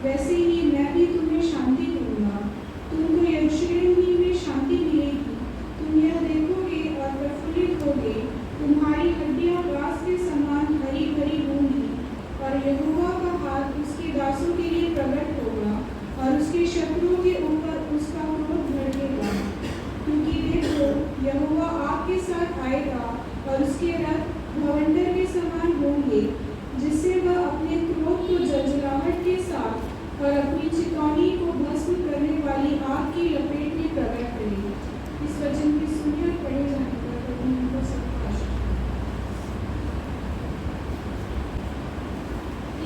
वैसे ही मैं भी तुम्हें शांति दूंगा। तुमको यरूशलेम में शांति मिलेगी और अपनी चितौनी को भस्म करने वाली आग की लपेट में प्रकट करेगी। इस वचन की सुनिए और पढ़े जाने पर प्रभु हमको सबको आशीष दे।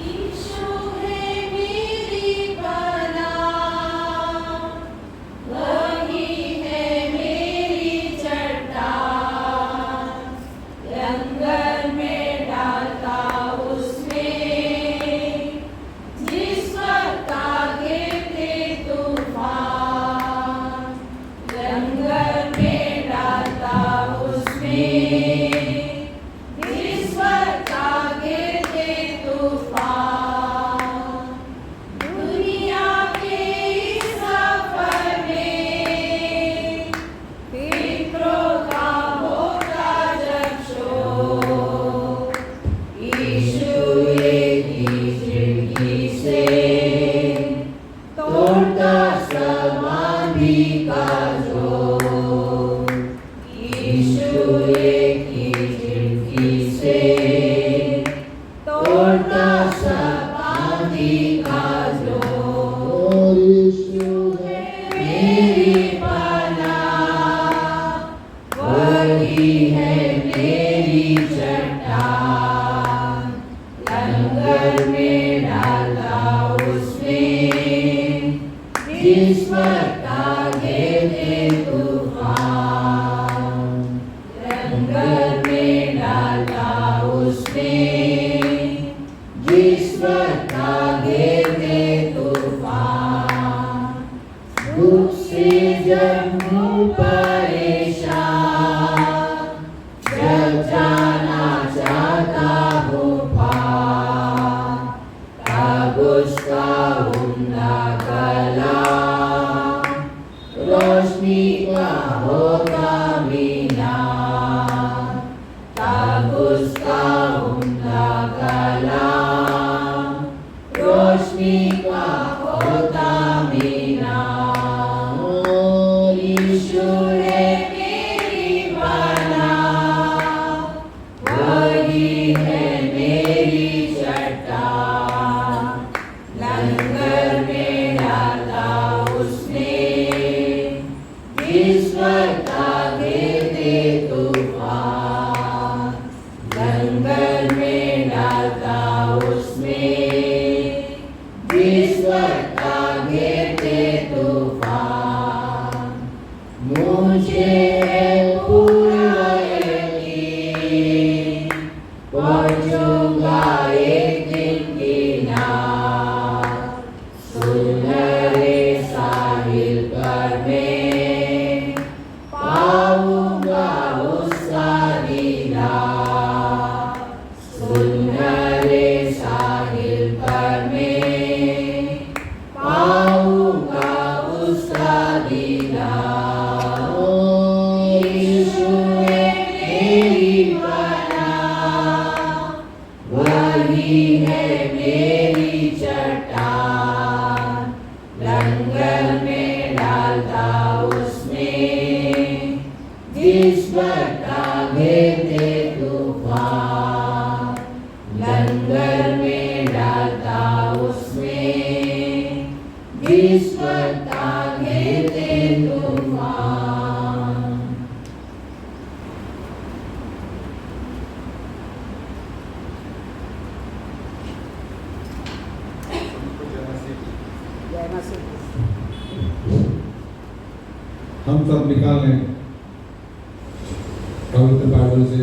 यीशु है मेरी पनाह, वही है मेरी चट्टान, लंगर में डालता उसमें, जिस वक्त आगे थे तूफान, लंगर में डालता उसमें, जिस वक्त आगे थे तूफान, दुनिया के इस सफर में फिक्रों का होता जब शोर, यीशु एक ही खिड़की से तोड़ता समाधि का जोर, यीशु एक ही खिड़की से तोड़ता समाधि का जोर। यीशु है मेरी पनाह, वही है मेरी चट्टान, लंगर में डालता उसमें, जिस वक्त आगे थे तूफान, लंगर में डालता उसमें, जिस वक्त आगे थे तूफान, दुख से जब हूँ परेशान, जब जाना चाहता हूँ पार, तब उसका उम्दा गला रोशनी का होगा मीनार, तब उसका उम्दा गला रोशनी का होगा मीनार। यीशु है मेरी पनाह, वही है मेरी चट्टान, लंगर में डालता उसमें, जिस वक्त आगे थे तूफान, लंगर में डालता उसमें, जिस वक्त आगे थे तूफान, मुझे है पूरा यकीन, पहुंचूंगा एक दिन किनार, सुनहरे साहिल पर मैं पाऊंगा उसका दीदार, सुनहरे साहिल पर मैं पाऊंगा उसका दीदार। यीशु है मेरी पनाह, वही है मेरी चट्टान, लंगर में डालता उसमें, जिस वक्त आगे थे तूफान, लंगर में डालता उसमें, जिस वक्त आगे थे तूफान। हम सब निकाल लें पवित्र बाइबल से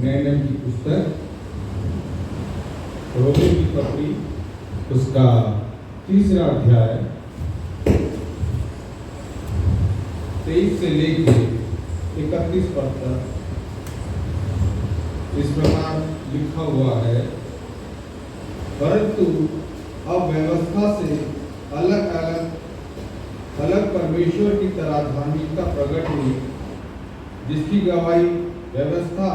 नए नियम की पुस्तक रोमी की पत्री, उसका 3रा अध्याय 23 से लेकर 31 पद तक इस प्रकार लिखा हुआ है। परंतु अब व्यवस्था से अलग परमेश्वर की तरह धार्मिकता प्रकट हुई, जिसकी गवाही व्यवस्था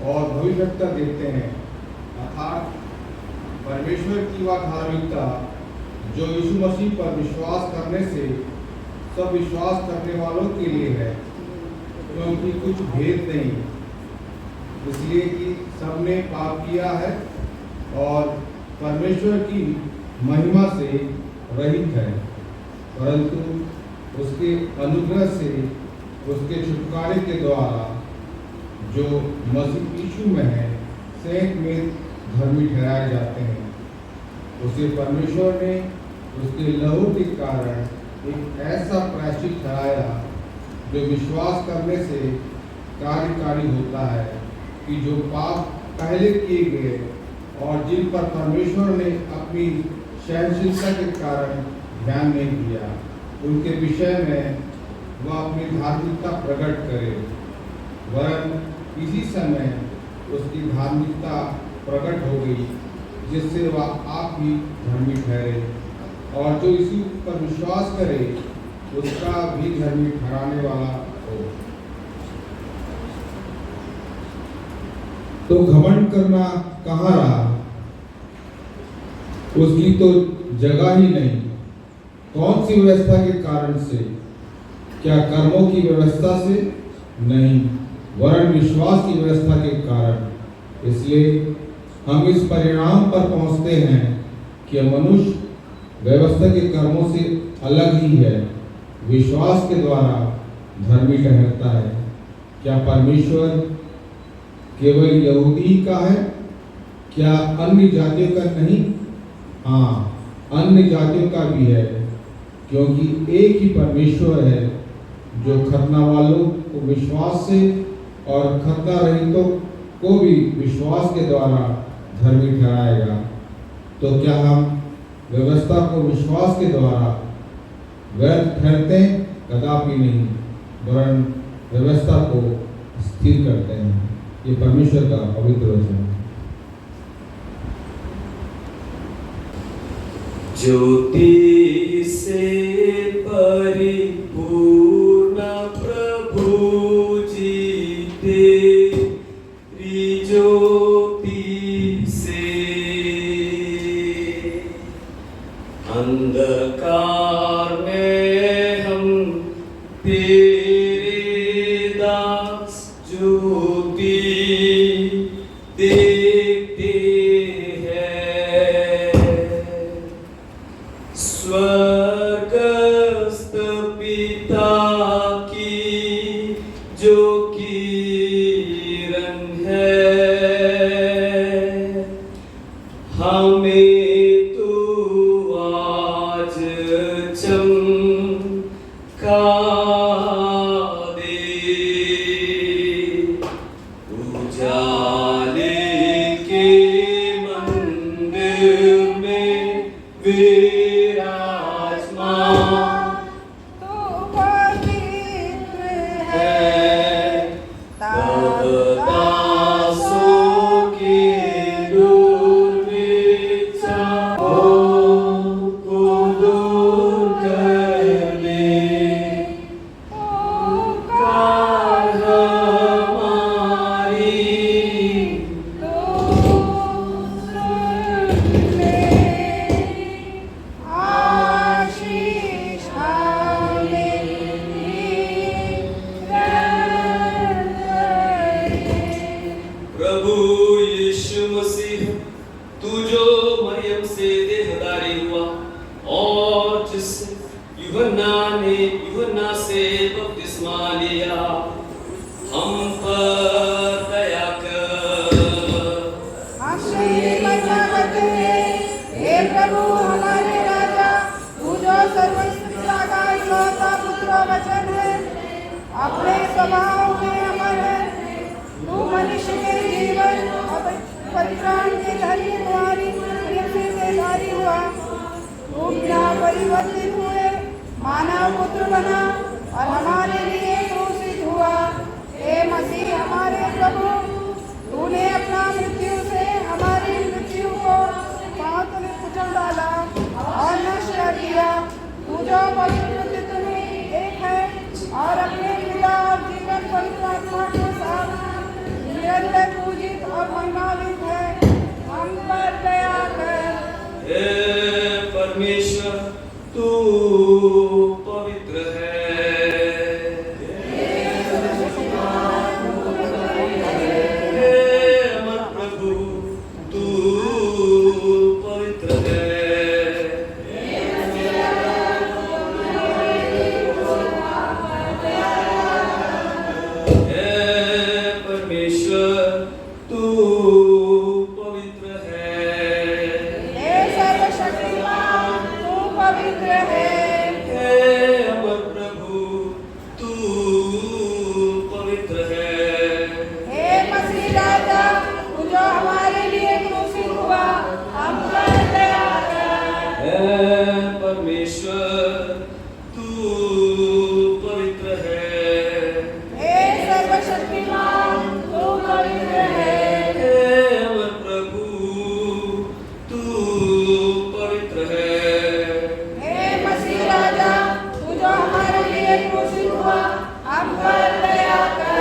और भविष्यवक्ता देते हैं, अर्थात परमेश्वर की वह धार्मिकता जो यीशु मसीह पर विश्वास करने से सब विश्वास करने वालों के लिए है, क्योंकि कुछ भेद नहीं, इसलिए कि सबने पाप किया है और परमेश्वर की महिमा से रहित है, परंतु उसके अनुग्रह से उसके छुटकारे के द्वारा जो मसीह यीशु में है सेंत में धर्मी ठहराए जाते हैं। उसे परमेश्वर ने उसके लहू के कारण एक ऐसा प्रायश्चित ठहराया जो विश्वास करने से कार्यकारी होता है कि जो पाप पहले किए गए और जिन पर परमेश्वर ने अपनी सहनशीलता के कारण ध्यान नहीं दिया, उनके विषय में वह अपनी धार्मिकता प्रकट करे, वरन इसी समय उसकी धार्मिकता प्रकट हो गई जिससे वह आप ही धर्मी ठहरे और जो इसी पर विश्वास करे उसका भी धर्मी ठहराने वाला हो। तो घमंड करना कहाँ रहा? उसकी तो जगह ही नहीं। कौन सी व्यवस्था के कारण से? क्या कर्मों की व्यवस्था से? नहीं, वरन विश्वास की व्यवस्था के कारण। इसलिए हम इस परिणाम पर पहुंचते हैं कि मनुष्य व्यवस्था के कर्मों से अलग ही है, विश्वास के द्वारा धर्मी ठहरता है। क्या परमेश्वर केवल यहूदी का है? क्या अन्य जातियों का नहीं? हाँ, अन्य जातियों का भी है, क्योंकि एक ही परमेश्वर है जो खतना वालों को विश्वास से और खतना रहितों को भी विश्वास के द्वारा धर्मी ठहराएगा। तो क्या हम व्यवस्था को विश्वास के द्वारा व्यर्थ ठहरते? कदापि नहीं, वरन व्यवस्था को स्थिर करते हैं। ये परमेश्वर का पवित्र वचन है। ज्योति से परिपूर्ण प्रभु जी तेरी ज्योति से अंधकार में हम तेरे दास ज्योति देखते हैं। स्वर्गस्थ पिता की जो किरण है, हमें तू आज चमका दे। उजाले के मंदिर में विराजमान तो पवित्र है, तब दासों के दुर्विचारों को दूर कर ले। पुकार हमारी आशीष प्रभु यीशु मसीह, तू जो मरियम से देहधारी हुआ और जिससे यूहन्ना से बपतिस्मा लिया, हम पर दया कर। हे प्रभु हमारे राजा, तू जो सर्वशक्तिमान का इकलौता पुत्र वचन है, अपने स्वभाव में अमर है। तू मनुष्य के जीवन और परित्राण के धर्म तुम्हारी प्रेम से देहधारी हुआ। तू बिना परिवर्तित हुए मानव पुत्र बना और हमारे लिए क्रूसित हुआ। हे मसीह हमारे प्रभु, तूने अपना मृत्यु से हमारी मृत्यु को पांव तले कुचल डाला और नष्ट कर दिया। तू जो पवित्र तत्व में एक है और अपने पिता और जीवन पवित्र आत्मा के साथ निरंतर पूजित और महिमान्वित है, हम पर दया कर। हे परमेश्वर, तू पवित्र है। हे अमर प्रभु, तू पवित्र है। पवित्र है। हे अमर प्रभु तू पवित्र है। हे मसीह राजा, तू जो हमारे लिए क्रूसित हुआ, हम पर दया कर। हे परमेश्वर तू पवित्र है। हे सर्वशक्तिमान, तू पवित्र है। हे अमर प्रभु तू पवित्र है। हे मसीह राजा, तू जो हमारे लिए क्रूसित हुआ, हम पर दया कर।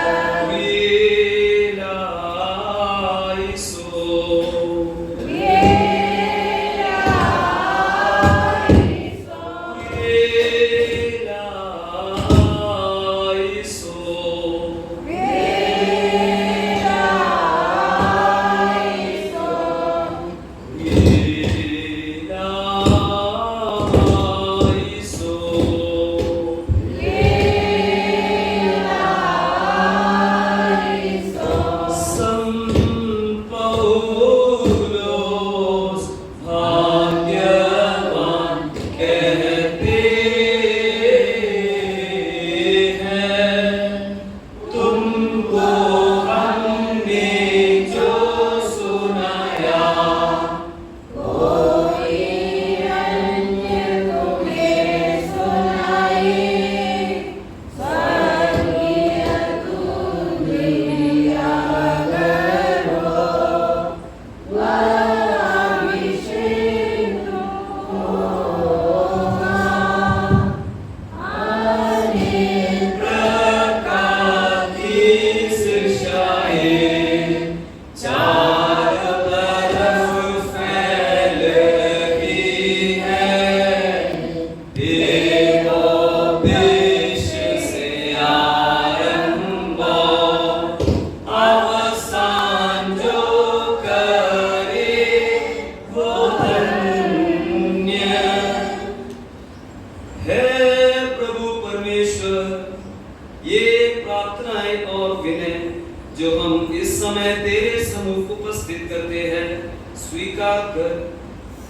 जो हम इस समय तेरे सम्मुख उपस्थित करते हैं स्वीकार कर।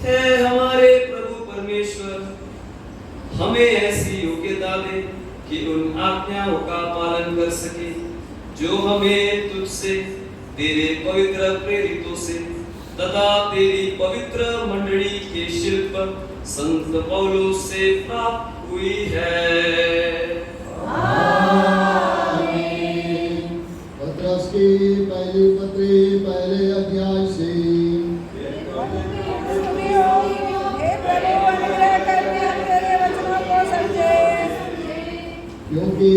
हे हमारे प्रभु परमेश्वर, हमें ऐसी योग्यता दे कि उन आज्ञाओं का पालन कर सके जो हमें तुझसे, तेरे पवित्र प्रेरितों से तथा तेरी पवित्र मंडली के शिल्प संत पौलुस से प्राप्त हुई है। पत्रस की पहली पत्री पहले अध्याय से। क्योंकि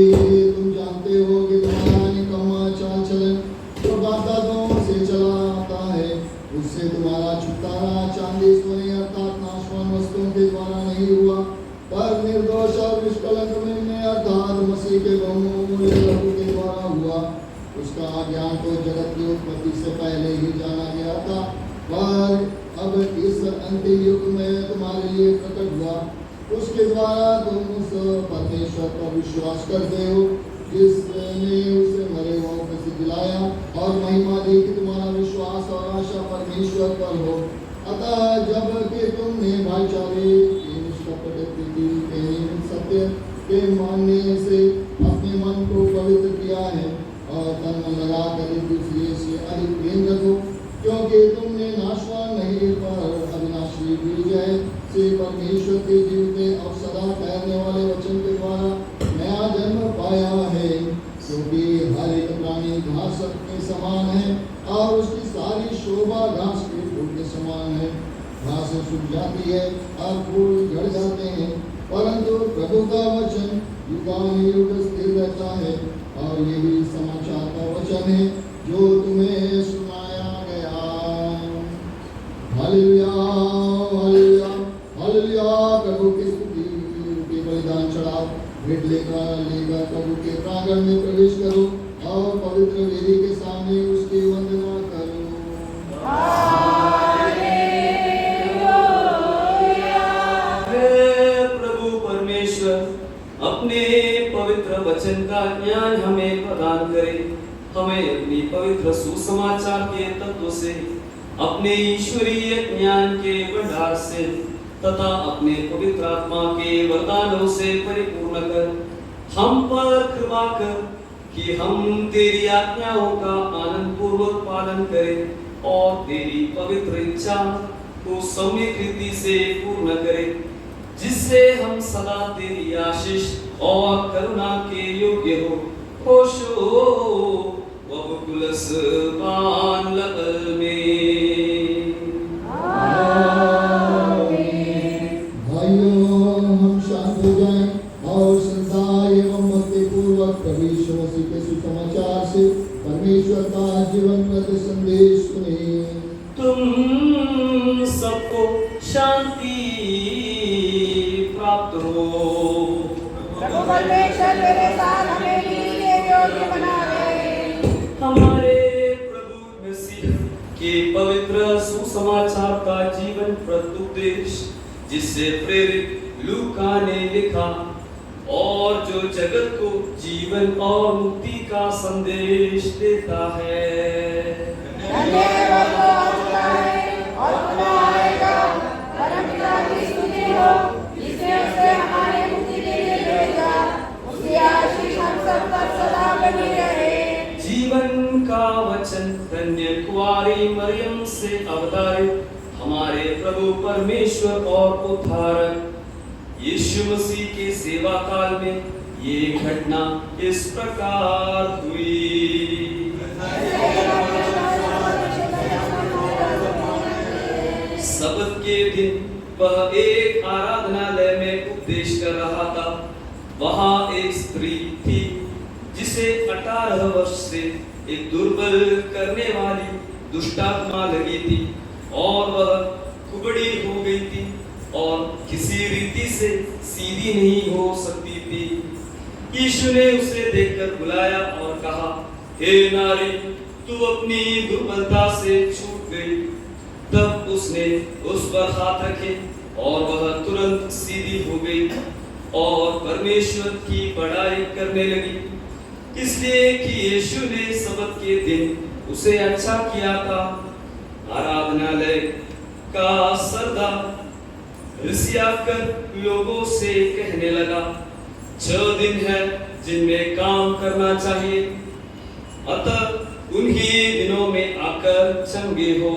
तुम जानते हो कि तुम्हारा निकम्मा चाल चलन जो बाप-दादों से चला आता है, उससे तुम्हारा छुटकारा चांदी सोने अर्थात नाशवान वस्तुओं के द्वारा नहीं हुआ, पर निर्दोष और निष्कलंक में अर्थात मसीह के बहुमूल्य लहू के द्वारा हुआ। उसका ज्ञान तो जगत की उत्पत्ति से पहले ही जाना गया था, पर अब इस अंतिम युग में तुम्हारे लिए प्रकट हुआ। उसके द्वारा तुम उस परमेश्वर पर विश्वास करते हो जिसने उसे मरे हुओं में से दिलाया और महिमा दी कि तुम्हारा विश्वास और आशा परमेश्वर पर हो। अतः जब कि तुमने भाईचारे की निष्कपट प्रीति के सत्य के मानने से अपने मन को पवित्र किया है और तन मन लगाकर एक दूसरे से अधिक प्रेम रखो, क्योंकि तुमने नाशवान नहीं पर अविनाशी विजय से परमेश्वर के जीवते और सदा ठहरने वाले वचन के द्वारा नया जन्म पाया है। क्योंकि हर एक प्राणी घास के समान है और उसकी सारी शोभा घास के फूल के समान है। घास सूख जाती है और फूल झड़ जाते हैं, परंतु प्रभु का वचन युगानुयुग स्थिर रहता है। और ये भी समाचार का वचन है जो तुम्हें सुनाया गया। Hallelujah hallelujah hallelujah. प्रभु की स्तुति के बलिदान चढ़ाओ, भेंट लेकर प्रभु के प्रांगण में प्रवेश करो और पवित्र वेदी के सामने उसकी वंदना करो। हे प्रभु परमेश्वर, अपने पवित्र वचन का ज्ञान हमें प्रदान करे। हमें अपनी पवित्र सुसमाचार के तत्व से, अपने ईश्वरीय ज्ञान के भंडार से तथा अपने पवित्र आत्मा के वरदानों से परिपूर्ण कर हम पर कृपा कर कि हम तेरी आज्ञाओं का आनंद पूर्वक पालन करें और तेरी पवित्र इच्छा को सम्यक रीति से पूर्ण करें, जिससे हम सदा तेरी आशीष और करुणा के योग्य हो। होशो वबकुलस पान लकल में। भाइयों, हम शांत हो जाएं और श्रद्धा एवं भक्ति पूर्वक प्रभु यीशु मसीह के सुसमाचार से परमेश्वर का जीवनप्रद संदेश सुने। तुम सबको शांति प्राप्त हो। प्रभु परमेश्वर तेरे साथ हमें भी योग्य बनावे। हमारे प्रभु मसीह के पवित्र सुसमाचार का जीवन प्रदुपदेश, जिससे प्रेरित लूका ने लिखा और जो जगत को जीवन और मुक्ति का संदेश देता है। धन्यवाद हो चुका है और पुनः आएगा। परमपिता की स्तुति हो, जिसने उसे हमारे मुक्ति के लिए भेजा। उसकी आशीष हम सब पर सदा बनी रहे। जीवन का वचन धन्य कुंवारी मरियम से अवतारित हमारे प्रभु परमेश्वर और उद्धारक यीशु मसीह के सेवा काल में ये घटना इस प्रकार हुई। सबत के दिन वह एक आराधनालय में उपदेश कर रहा था। वहां एक स्त्री थी जिसे 18 वर्ष से एक दुर्बल करने वाली दुष्टात्मा लगी थी और वह कुबड़ी हो गई थी और किसी रीति से सीधी नहीं हो सकती थी। यीशु ने उसे देखकर बुलाया और कहा, हे नारी, तू अपनी दुर्बलता से छूट गई। तब उसने उस पर हाथ रखे और वह तुरंत सीधी हो गई और परमेश्वर की बड़ाई करने लगी, इसलिए कि यीशु ने सबत के दिन उसे अच्छा किया था। आराधनालय का सरदार रिसियाकर लोगों से कहने लगा, 6 दिन है जिनमें काम करना चाहिए, अतः उन्हीं दिनों में आकर चंगे हो,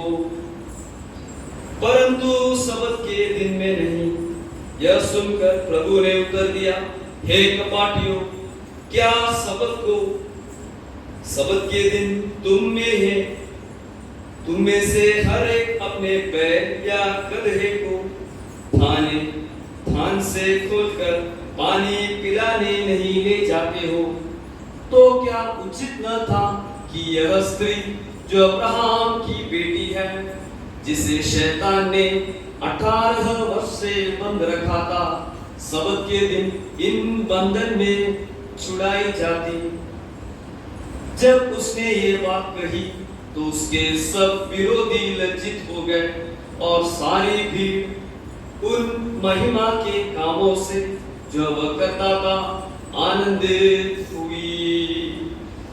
परंतु सबत के दिन में नहीं। यह सुनकर प्रभु ने उत्तर दिया, हे कपाटियों, क्या सबत के दिन तुम में से हर एक अपने बैल या गदहे को थान से खोलकर पानी पिलाने नहीं ले जाते हो? तो क्या उचित न था कि यह स्त्री जो अब्राहम की बेटी है, जिसे शैतान ने 18 वर्ष से बंद रखा था, सबत के दिन इन बंधन में छुड़ाई जाती? जब उसने ये बात कही तो उसके सब विरोधी लज्जित हो गए और सारी भीड़ उन महिमा के कामों से जो वह करता था आनंदित हुई।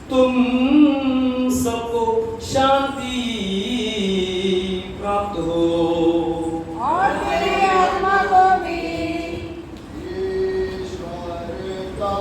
तुम सबको शांति प्राप्त हो और तेरी आत्मा को भी। ईश्वर का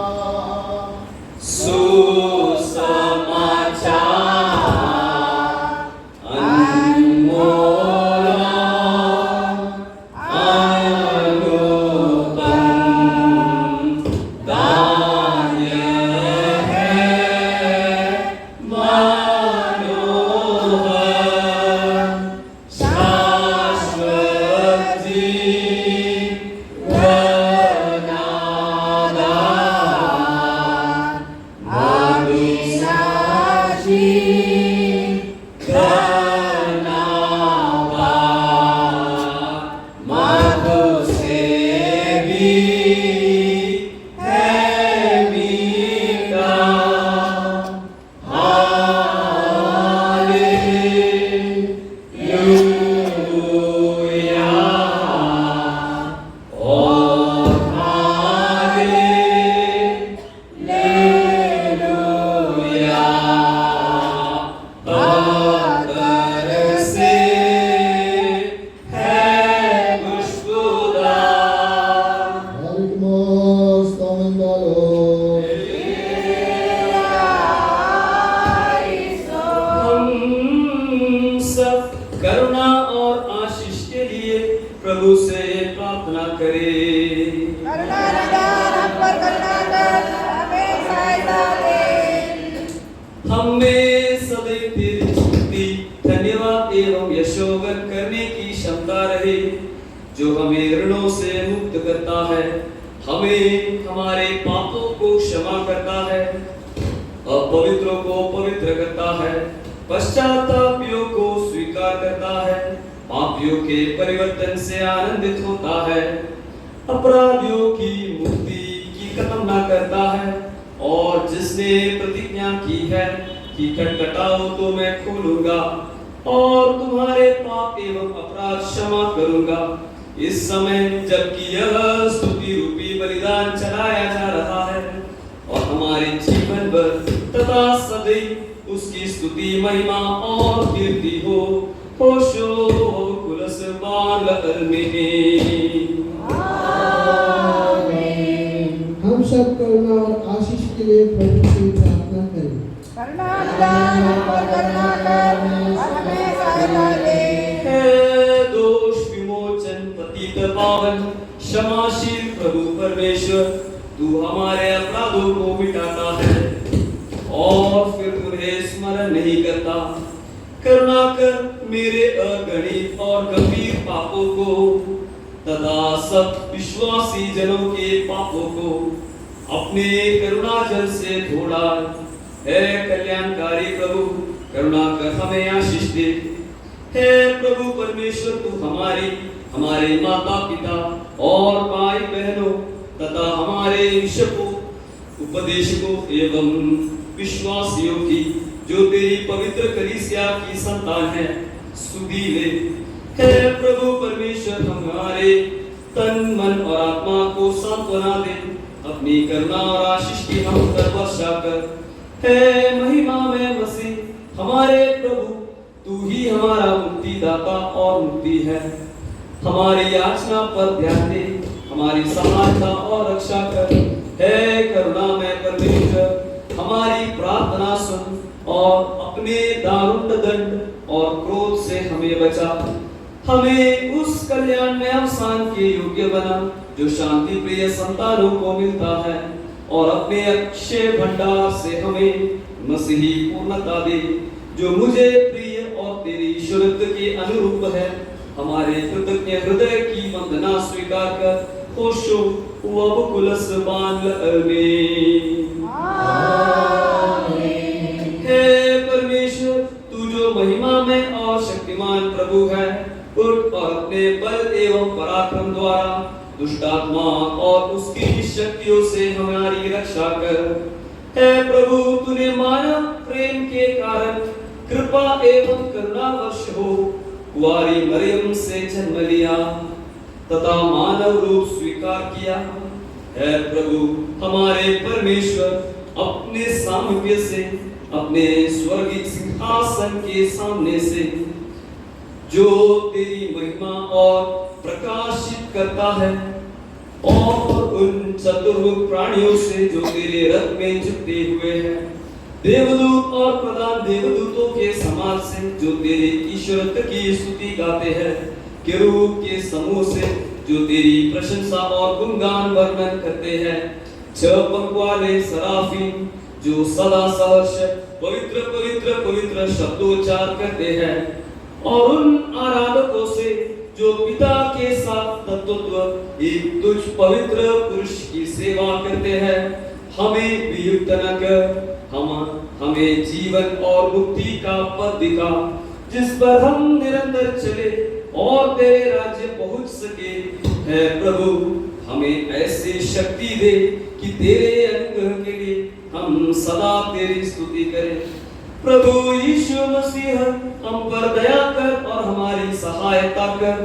से प्रार्थना करें। करुणा निधान हम पर करुणा कर हमें सहायता दे। हमें सदैव तेरी स्तुति, धन्यवाद एवं यशोगान करने की क्षमता रहे, जो हमें ऋणों से मुक्त करता है, हमें हमारे पापों को क्षमा करता है, अपवित्रों को पवित्र करता है, पश्चातापियों को स्वीकार करता है, पापियों के परिवर्तन से आनंदित होता है, अपराधियों की मुक्ति की कामना करता है, और जिसने प्रतिज्ञा की है कि खटखटाओ तो मैं खोलूंगा और तुम्हारे पाप एवं अपराध क्षमा करूंगा। इस समय जबकि यह स्तुति रूपी बलिदान चलाया जा रहा है और हमारे जीवन भर तथा सदैव उसकी स्तुति, महिमा और कीर्ति हो, होशो कुलस बाल हम सब करुणा और आशीष के लिए प्रभु से प्रार्थना करें। करुणा निधान हम पर करुणा कर हमें सहायता दे। हे दोष विमोचन पतित पावन क्षमाशील प्रभु परमेश्वर, तू हमारे अपराधों को मिटाता है और फिर उन्हें स्मरण नहीं करता। करुणा कर मेरे अगणित और गंभीर पापों को तथा सब विश्वासी जनों के पापों को अपने करुणा जल से धो डाल। हे कल्याणकारी प्रभु, करुणा कर हमें आशीष दे। हे प्रभु परमेश्वर, तू हमारे माता पिता और भाई बहनों तथा हमारे शिक्षकों, उपदेशकों एवं विश्वासियों की जो तेरी पवित्र कलीसिया की संतान है स्तुति ले। हे प्रभु परमेश्वर, हमारे तन मन और आत्मा को सांत्वना दे, अपनी करुणा और आशीष की हम पर वर्षा कर। हे महिमा में मसीह हमारे प्रभु, तू ही हमारा मुक्तिदाता और मुक्ति है। हमारी याचना पर ध्यान दे, हमारी सहायता और रक्षा कर। हे करुणा में परमेश्वर, हमारी प्रार्थना सुन और अपने दारुण दंड और क्रोध से हमें बचा। हमें उस कल्याण में अवसान के योग्य बना जो शांति प्रिय संतानों को मिलता है, और अपने अक्षय भंडार से हमें मसीही पूर्णता दे जो मुझे प्रिय और तेरी ईश्वरत्व के अनुरूप है। हमारे कृतज्ञ हृदय की वंदना स्वीकार कर। होशो वब कुलस बाल हे परमेश्वर, तू जो महिमा में और शक्तिमान प्रभु है, उठ और अपने बल एवं पराक्रम द्वारा दुष्टात्मा और उसकी शक्तियों से हमारी रक्षा कर। हे प्रभु, तूने मानव प्रेम के कारण कृपा एवं करुणा वर्ष हो कुंवारी मरियम से जन्म लिया तथा मानव रूप स्वीकार किया। हे प्रभु हमारे परमेश्वर, अपने सामर्थ्य से अपने स्वर्गीय सिंहासन के सामने से जो तेरी महिमा और प्रकाशित करता है, और उन चतुर्मुख प्राणियों से जो तेरे रथ में जुटे हुए हैं, देवदूत और प्रधान देवदूतों के समाज से जो तेरे ईश्वरत्व की स्तुति गाते हैं, केरूब के समूह से जो तेरी प्रशंसा और गुणगान वर्णन करते हैं, 6 पंख वाले सराफीन जो सदा सहर्ष पवित्र पवित्र पवित्र शब्दोच्चार करते हैं, और उन आराधकों से जो पिता के साथ तत्वत्व एक तुझ पवित्र पुरुष की सेवा करते हैं, हमें वियुक्त न कर, हमें जीवन और मुक्ति का पथ दिखा, जिस पर हम निरंतर चले और तेरे राज्य पहुंच सके। है प्रभु, हमें ऐसी शक्ति दे कि तेरे अनुग्रह के लिए हम सदा तेरी स्तुति करें। प्रभु यीशु मसीह, हम पर दया कर और हमारी सहायता कर।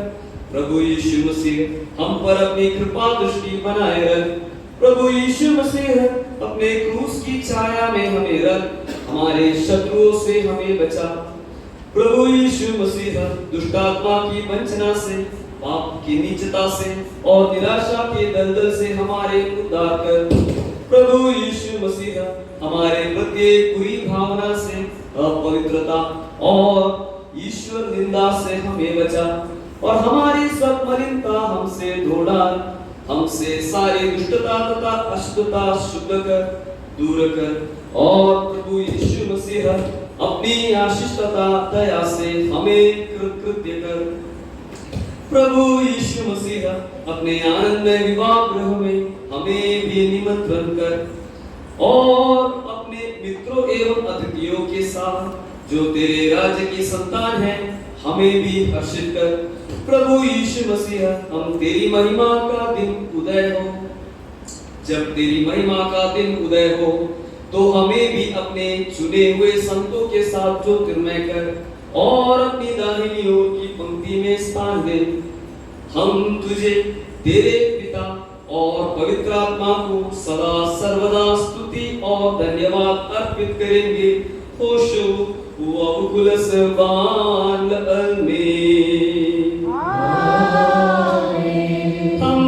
प्रभु यीशु मसीह, हम पर अपनी कृपा दृष्टि बनाए रख। प्रभु यीशु मसीह, अपने क्रूस की छाया में हमें रख, हमारे शत्रुओं से हमें बचा। प्रभु यीशु मसीह, दुष्टात्मा की वंचना से, पाप की नीचता से और निराशा के दलदल से हमारे उद्धार कर। प्रभु यीशु मसीह, हमारे प्रत्येक बुरी भावना से, अपवित्रता और ईश्वर निंदा से हमें बचा। और हमारी सब मलिनता हमसे धो डाल, हमसे सारी दुष्टता तथा अशुद्धता शुद्ध कर, दूर कर। और प्रभु यीशु मसीह अपनी आशीष तथा दया से हमें कृतकृत्य कर। प्रभु यीशु मसीह अपने आनंदमय विवाह गृह में हमें भी निमंत्रण कर और अपने मित्रों एवं अतिथियों के साथ जो तेरे राज्य की संतान है हमें भी हर्षित कर। प्रभु यीशु मसीह हम तेरी महिमा का दिन उदय हो, जब तेरी महिमा का दिन उदय हो तो हमें भी अपने चुने हुए संतों के साथ ज्योतिर्मय कर और अपनी दाहिनी ओर की पंक्ति में स्थान दे। हम तुझे तेरे पिता और पवित्र आत्मा को सदा सर्वदा स्तुति और धन्यवाद अर्पित करेंगे। होशो वकुलस बान हम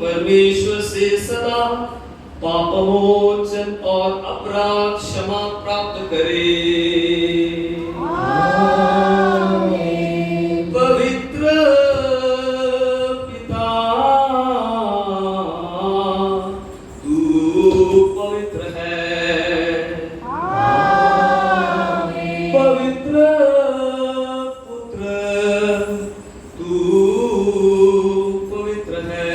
परमेश्वर से सदा पापमोचन और अपराध क्षमा प्राप्त करें। पवित्र पिता तू पवित्र है, पवित्र पुत्र तू पवित्र है,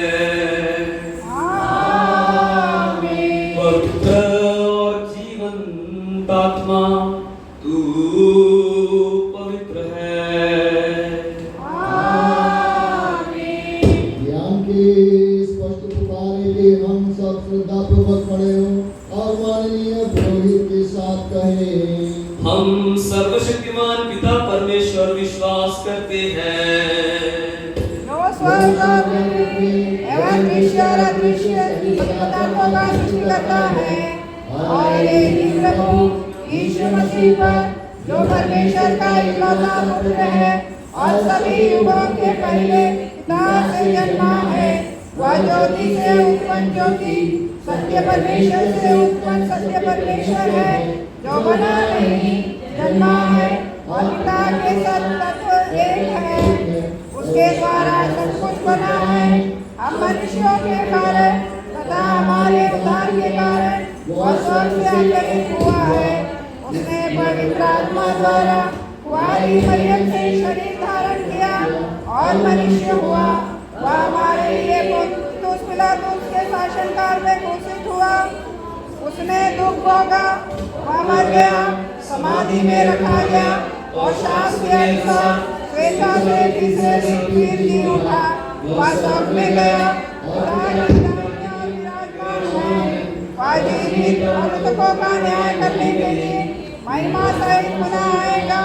पवित्र और जीवंत आत्मा तू पवित्र है। ज्ञान के स्पष्ट पुकारे के हम सब श्रद्धापूर्वक खड़े हो और माननीय पुरोहित के साथ कहें। हम सर्वशक्तिमान पिता परमेश्वर विश्वास करते हैं, जो स्वर्ग और पृथ्वी एवं दृश्य और अदृश्य पदार्थों का सृष्टि करता है, और एक ही प्रभु यीशु मसीह पर जो परमेश्वर का इकलौता पुत्र है और सभी युगों के पहले पिता से जन्मा है। वह ज्योति से उत्पन्न ज्योति, सत्य परमेश्वर से उत्पन्न सत्य परमेश्वर है, जो बना नहीं जन्मा है और पिता के साथ तत्व एक है। उसके द्वारा सब कुछ बना है। हम मनुष्यों के कारण तथा हमारे उद्धार के कारण वह स्वर्ग से अवतरित हुआ है। उसने पवित्र आत्मा द्वारा कुंवारी मरियम से शरीर धारण किया और मनुष्य हुआ। वह हमारे लिए पोंतियुस पिलातुस के शासनकाल में घोषित हुआ। उसने दुख भोगा, वह मर गया, समाधि में रखा गया और शास्त्र के अनुसार स्वेच्छा से तीसरे दिन फिर जी उठा। वह स्वर्ग में गया और विराजमान है। वह जीवित और मृतकों का न्याय करने के लिए महिमा सहित पुनः आएगा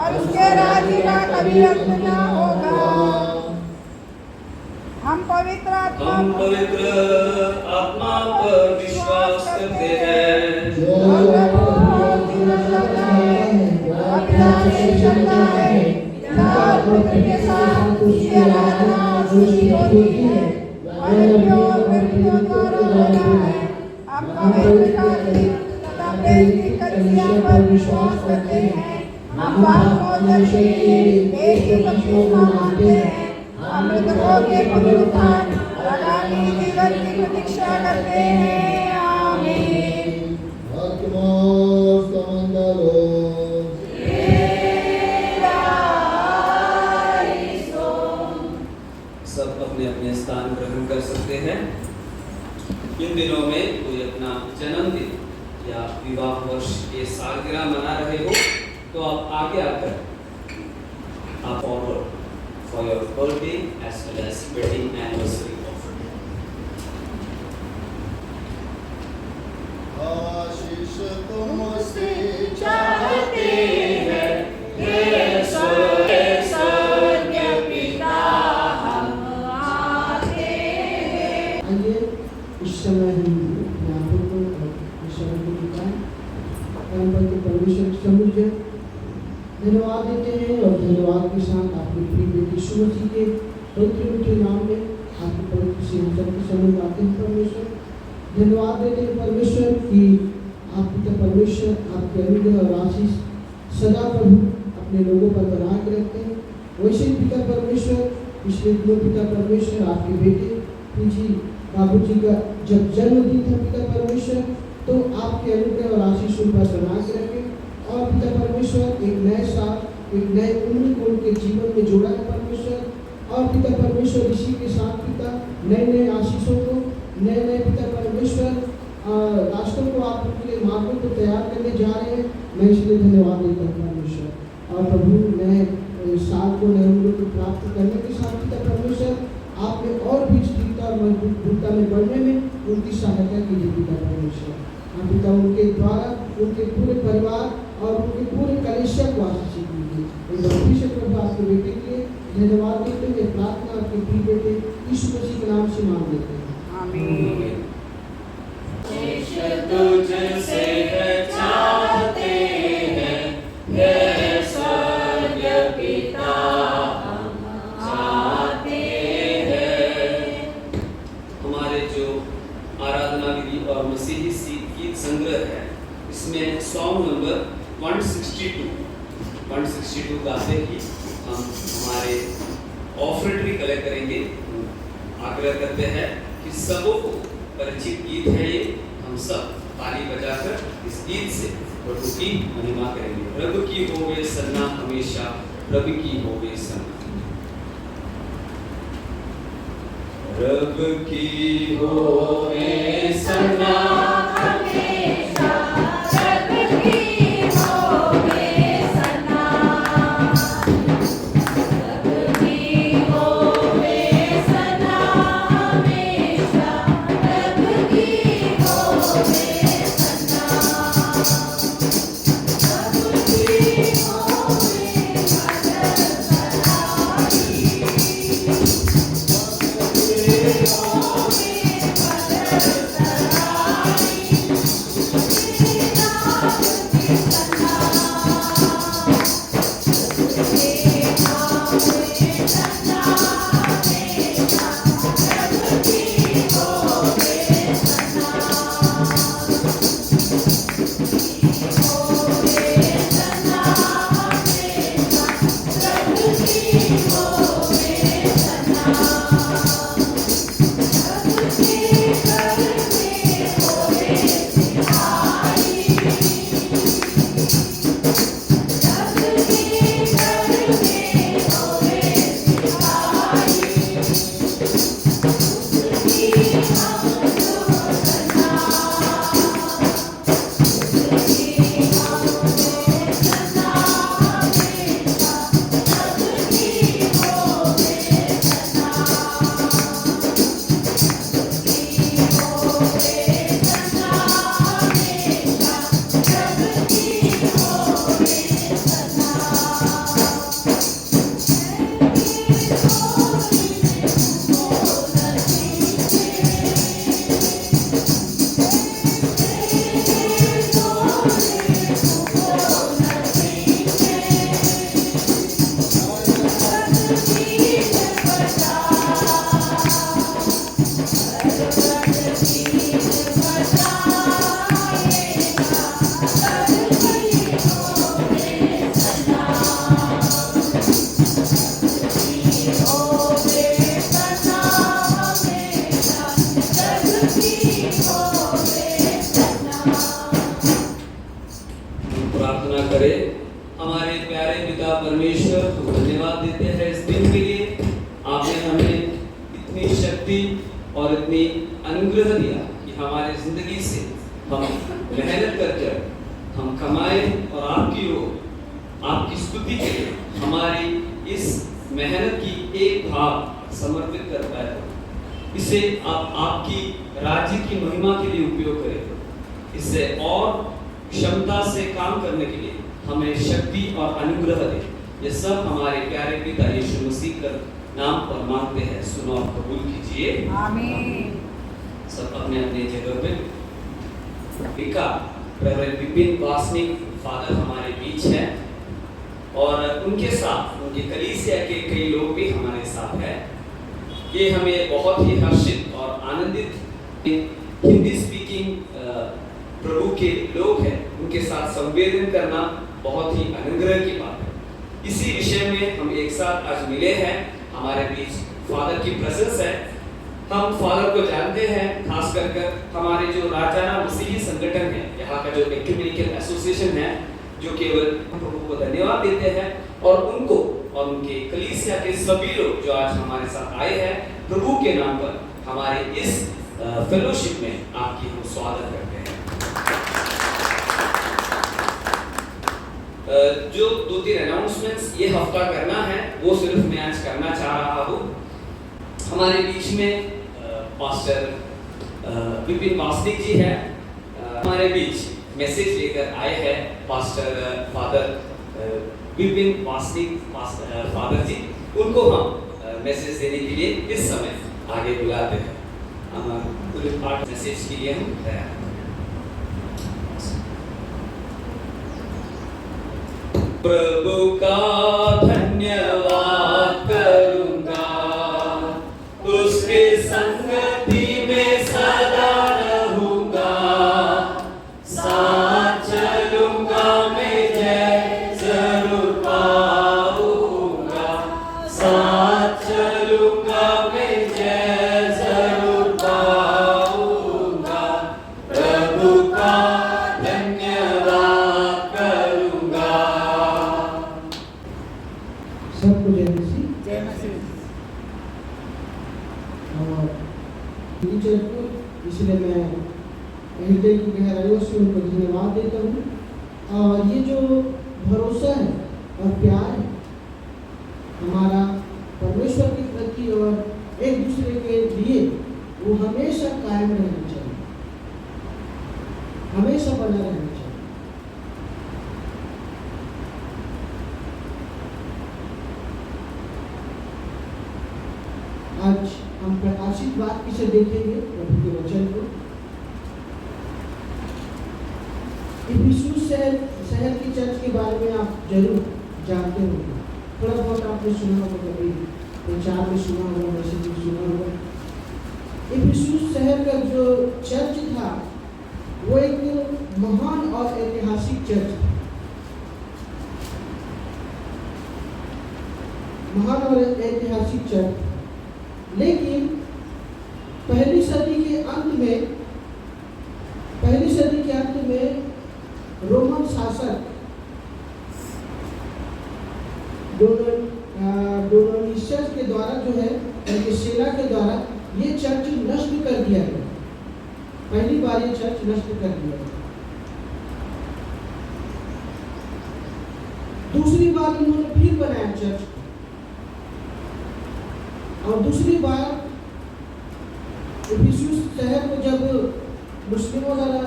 और उसके राज्य का कभी अंत न होगा। हम पवित्र आत्मा पर विश्वास करते हैं, जो के साथ उसकी आराधना और स्तुति होती है। हम पवित्र कालिक तथा प्रेरित कलीसिया पर विश्वास करते हैं। हम पाप मोचन के लिए एक ही बपतिस्मा मानते हैं। हम मृतकों के पुनरुत्थान और आगामी जीवन की प्रतीक्षा करते हैं। आमीन। सब अपने अपने स्थान ग्रहण कर सकते हैं। इन दिनों में कोई अपना जन्मदिन या विवाह वर्ष के सालगिरह मना रहे हो तो आप आगे आकर आप forward for your birthday as well as wedding anniversary offering. आशीष तुमसे चाहते हैं हे स्वर्गीय पिता, हम आते हैं। आइए इस समय हम अपने आपको और ईश्वर को दिखाएं। परम परमेश्वर समझे धन्यवाद देते हैं और धन्यवाद के साथ आपके प्रिय बेटे यीशु मसीह के पवित्र नाम में आपके पवित्र से हम सबके समझ आते हैं। परमेश्वर धन्यवाद देते हैं परमेश्वर कि आप पिता परमेश्वर आपके अनुग्रह और आशीष सदा प्रभु अपने लोगों पर बना के रखते हैं। वैसे ही पिता परमेश्वर पिछले दिनों पिता परमेश्वर आपके बेटे पीजी बाबू जी का जब जन्मदिन था पिता परमेश्वर, तो आपके अनुग्रह और आशीषों पर बना के रखे और पिता परमेश्वर एक नए साल एक नए उम्र को उनके जीवन में जोड़ा है परमेश्वर। और पिता परमेश्वर इसी के साथ पिता नए नए आशीषों को नए नए पिता परमेश्वर रास्तों को आप उनके मार्गों को तैयार करने जा रहे हैं। मैं इसलिए धन्यवाद देता हूँ परमेश्वर। और प्रभु नए साल को नए उम्र को प्राप्त करने के साथ पिता परमेश्वर आपने और भी स्थिरता और मजबूतता में बढ़ने में उनकी सहायता कीजिए पिता परमेश्वर। हम पिता उनके द्वारा उनके पूरे परिवार और उनके पूरे कलेशिया को आशीषित कीजिए। से प्रभु आपके बेटे के लिए धन्यवाद देते हुए प्रार्थना आपके प्रिय बेटे यीशु मसीह के नाम से मांग लेते हैं, आमीन। तुझसे चाहते हैं हे स्वर्गीय पिता, चाहते हैं। हमारे जो आराधना विधि और मसीही गीत संग्रह है, इसमें सॉन्ग नंबर 162 गाते ही हम हमारे ऑफरेटरी कलेक्ट करेंगे। आग्रह करते हैं कि सबों को परिचित गीत है ये, हम सब ताली बजाकर इस गीत से प्रभु की महिमा करेंगे। प्रभु की होवे सन्ना हमेशा, प्रभु की होवे सन्ना, प्रभु की होवे सन्ना हमेशा, प्रभु की होवे सन्ना, प्रभु की होवे सन्ना हमेशा, प्रभु की होवे और इतनी अनुग्रह दिया कि हमारे जिंदगी से हम मेहनत करके हम कमाए और आपकी ओर आपकी स्तुति के लिए हमारी इस मेहनत की एक भाग समर्पित कर पाए, इसे आप आपकी राज्य की महिमा के लिए उपयोग करें। इससे और क्षमता से काम करने के लिए हमें शक्ति और अनुग्रह दे। ये सब हमारे प्यारे पिता यीशु मसीह का नाम पर मांगते हैं, सुनो और कबूल कीजिए, आमीन। सब अपने अपने जगह पे। पिका रेवरेंड विपिन वासनिक फादर हमारे बीच है और उनके साथ उनके कलीसिया के कई लोग भी हमारे साथ हैं। ये हमें बहुत ही हर्षित और आनंदित हिंदी स्पीकिंग प्रभु के लोग हैं, उनके साथ संवेदन करना बहुत ही अनुग्रह की बात है। इसी विषय में हम एक साथ आज मिले हैं। हमारे बीच फादर की प्रेजेंस है। हम फादर को जानते हैं, खास कर हमारे जो राजाना मसीही संगठन है, यहाँ का जो एक्यूमेनिकल एसोसिएशन है, जो केवल प्रभु को धन्यवाद देते हैं और उनको और उनके कलीसिया के सभी लोग जो आज हमारे साथ आए हैं, प्रभु के नाम पर हमारे इस फेलोशिप में आपकी हम स्वागत करते हैं। जो 2-3 अनाउंसमेंट्स ये हफ्ता करना है, वो सिर्फ मैं आज करना चाह रहा हूँ। हमारे बीच में पास्टर विपिन वासनिक जी है, हमारे बीच मैसेज लेकर आए हैं pastor father Vipin Vasnik father ji. उनको हम मैसेज देने के लिए इस समय आगे बुलाते हैं। पाठ मैसेज के लिए हम तैयार हैं। प्रभु का धन्यवाद करूंगा, उसके संगति में सदा रहूंगा, साथ चलूंगा मैं जय जरूर पाऊंगा, साथ चलूंगा मैं जय जरूर पाऊंगा, प्रभु का धन्यवाद करूंगा। सबको जय मसीह। जय मसीह। और टीचर को इसलिए मैं हृदय की गहराइयों से उनको धन्यवाद देता हूँ। और ये जो भरोसा है और प्यार है हमारा परमेश्वर के प्रति और एक दूसरे के लिए, वो हमेशा कायम रहना चाहिए, हमेशा बना रहना चाहिए। आज हम प्रकाशित वाक्य से देखेंगे प्रभु के वचन को। इफिसुस शहर की चर्च के बारे में आप जरूर जानते होंगे, थोड़ा बहुत आपने सुना होगा, कभी प्रचार में सुना होगा, मैसेज में सुना होगा। इफिसुस शहर का जो चर्च था वो एक महान और ऐतिहासिक चर्च था, महान और ऐतिहासिक चर्च। लेकिन पहली सदी के अंत में रोमन शासक डोनाटियस के द्वारा जो है, उनकी सेना के द्वारा ये चर्च नष्ट कर दिया गया। पहली बार ये चर्च नष्ट कर दिया गया। दूसरी बार इन्होंने फिर बनाया चर्च, और दूसरी बार इफिसुस शहर को जब मुस्लिमों द्वारा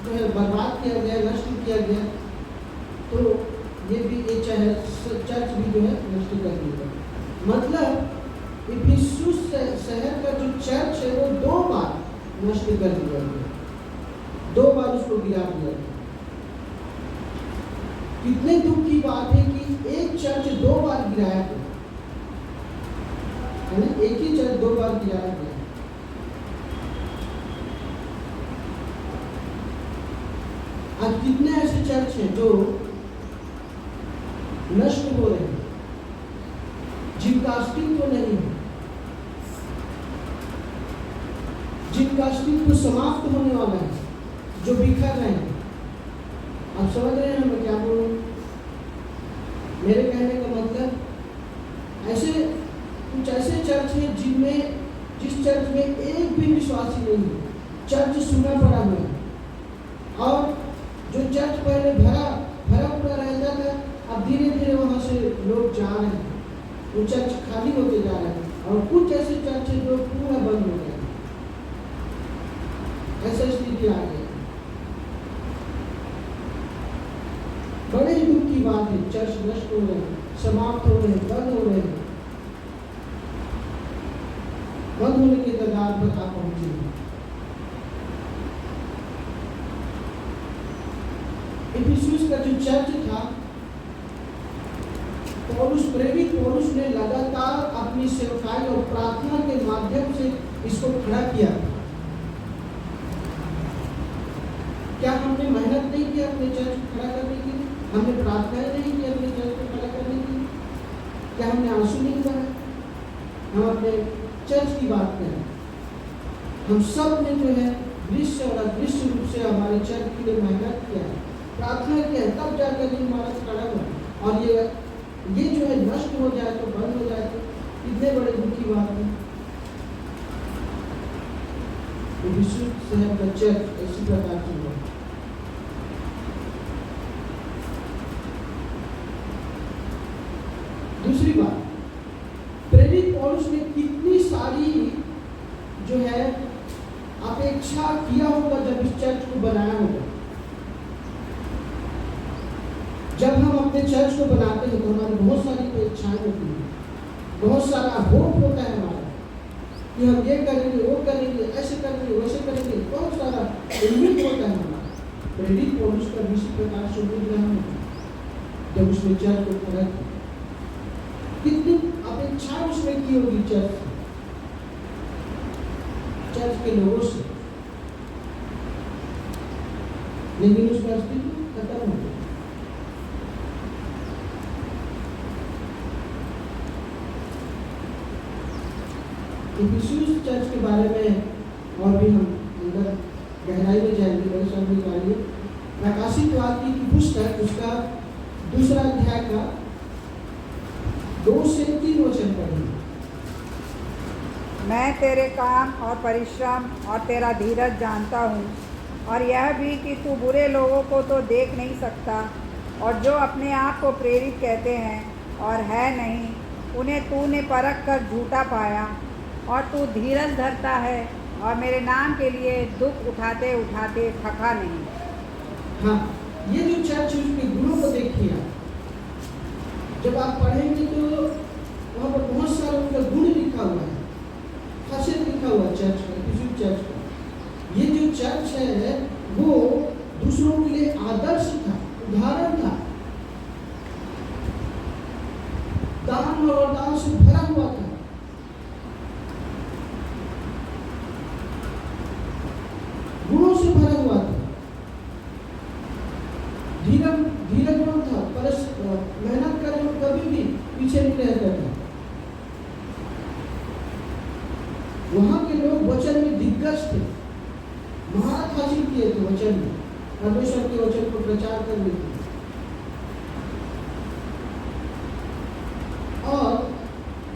जो है बर्बाद किया गया, नष्ट किया गया, तो ये चर्च भी जो है नष्ट कर दिया गया। मतलब इफिसुस शहर का जो चर्च है वो 2 बार नष्ट कर दिया गया, 2 बार उसको गिरा दिया गया। कितने दुख की बात है कि एक चर्च 2 बार गिराया गया, है ना, एक ही चर्च 2 बार गिराया गया। आज कितने ऐसे चर्च हैं जो नष्ट हो रहे हैं, जिनका अस्तित्व नहीं है, जिनका अस्तित्व समाप्त होने वाला है, जो बिखर रहे हैं। आप समझ रहे हैं मैं क्या बोल रहा हूँ? मेरे कहने का मतलब ऐसे कुछ ऐसे चर्च हैं जिस चर्च में एक भी विश्वासी नहीं है, चर्च सूना पड़ा हुआ है, और जो चर्च पहले भरा पूरा रहता था, अब धीरे धीरे वहाँ से लोग जा रहे हैं, वो चर्च खाली होते जा रहे हैं, और कुछ ऐसे चर्च हैं जो पूरा बंद हो गए। ऐसा स्थिति आ गई। बड़े ही दुख की बात है, चर्च नष्ट हो रहे हैं, समाप्त हो रहे हैं, बंद हो रहे हैं, बंद होने के कगार पर आप पहुंचे हैं। इफिसुस का जो चर्च था, प्रेरित पौलुस ने लगातार अपनी सेवकाई और प्रार्थना के माध्यम से इसको खड़ा किया। क्या हमने मेहनत नहीं की अपने चर्च को खड़ा करने के लिए? हमने प्रार्थनाएं नहीं की अपने चर्च को खड़ा करने क्या हमने आंसू नहीं बहाए? हम अपने चर्च की बात करें, हम सब ने जो है दृश्य और अदृश्य रूप से हमारे चर्च के लिए मेहनत किया है, प्रार्थना किया है, तब जाकर ये इमारत खड़ा हुआ। और ये जो है नष्ट हो जाए तो, बंद हो जाए तो कितने बड़े दुख की बात है। तो विश्व शहर का चर्च इसी प्रकार की है। दूसरी बात, प्रेरित पौलुस ने कितनी सारी जो है अपेक्षा किया होगा जब इस चर्च को बनाया होगा। जब हम अपने चर्च को बनाते हैं तो हमारी बहुत सारी अपेक्षाएं होती हैं, बहुत सारा होप होता है हमारा कि हम ये करेंगे, वो करेंगे, ऐसे करेंगे, वैसे करेंगे, बहुत सारा उम्मीद होता है हमारा। प्रेरित पौलुस का भी इसी प्रकार से उम्मीद रहा होगा जब उसने चर्च को खड़ा किया। कितनी अपेक्षाएं उसने की होगी चर्च के लोगों से, लेकिन उसका अस्तित्व खत्म हो गया। इफिसियंस चर्च के बारे में और भी हम अंदर गहराई में जाएंगे, बड़े समय जाएंगे। प्रकाशित वाक्य की पुस्तक उसका 2 अध्याय का 2 से 3 वचन पढ़ेंगे। मैं तेरे काम और परिश्रम और तेरा धीरज जानता हूँ, और यह भी कि तू बुरे लोगों को तो देख नहीं सकता, और जो अपने आप को प्रेरित कहते हैं और है नहीं, उन्हें तूने परख कर झूठा पाया, और तू धीरज धरता है और मेरे नाम के लिए दुख उठाते उठाते थका नहीं। हाँ, ये जो चर्च उसके गुणों को देखिए, जब आप पढ़ेंगे तो वहाँ पर बहुत सारा उनका गुण लिखा हुआ है, खासियत लिखा हुआ है चर्च का, किसी चर्च का। ये जो चर्च है वो दूसरों के लिए आदर्श था, उदाहरण था, दान और वरदान से भरा हुआ था। गुणों से भरा हुआ था, धीरजवान था, मेहनत करने में कभी भी पीछे नहीं रहता था। वहां के लोग वचन में दिग्गज थे, महारत हासिल किए थे वचन में, परमेश्वर के वचन को प्रचार करने के। और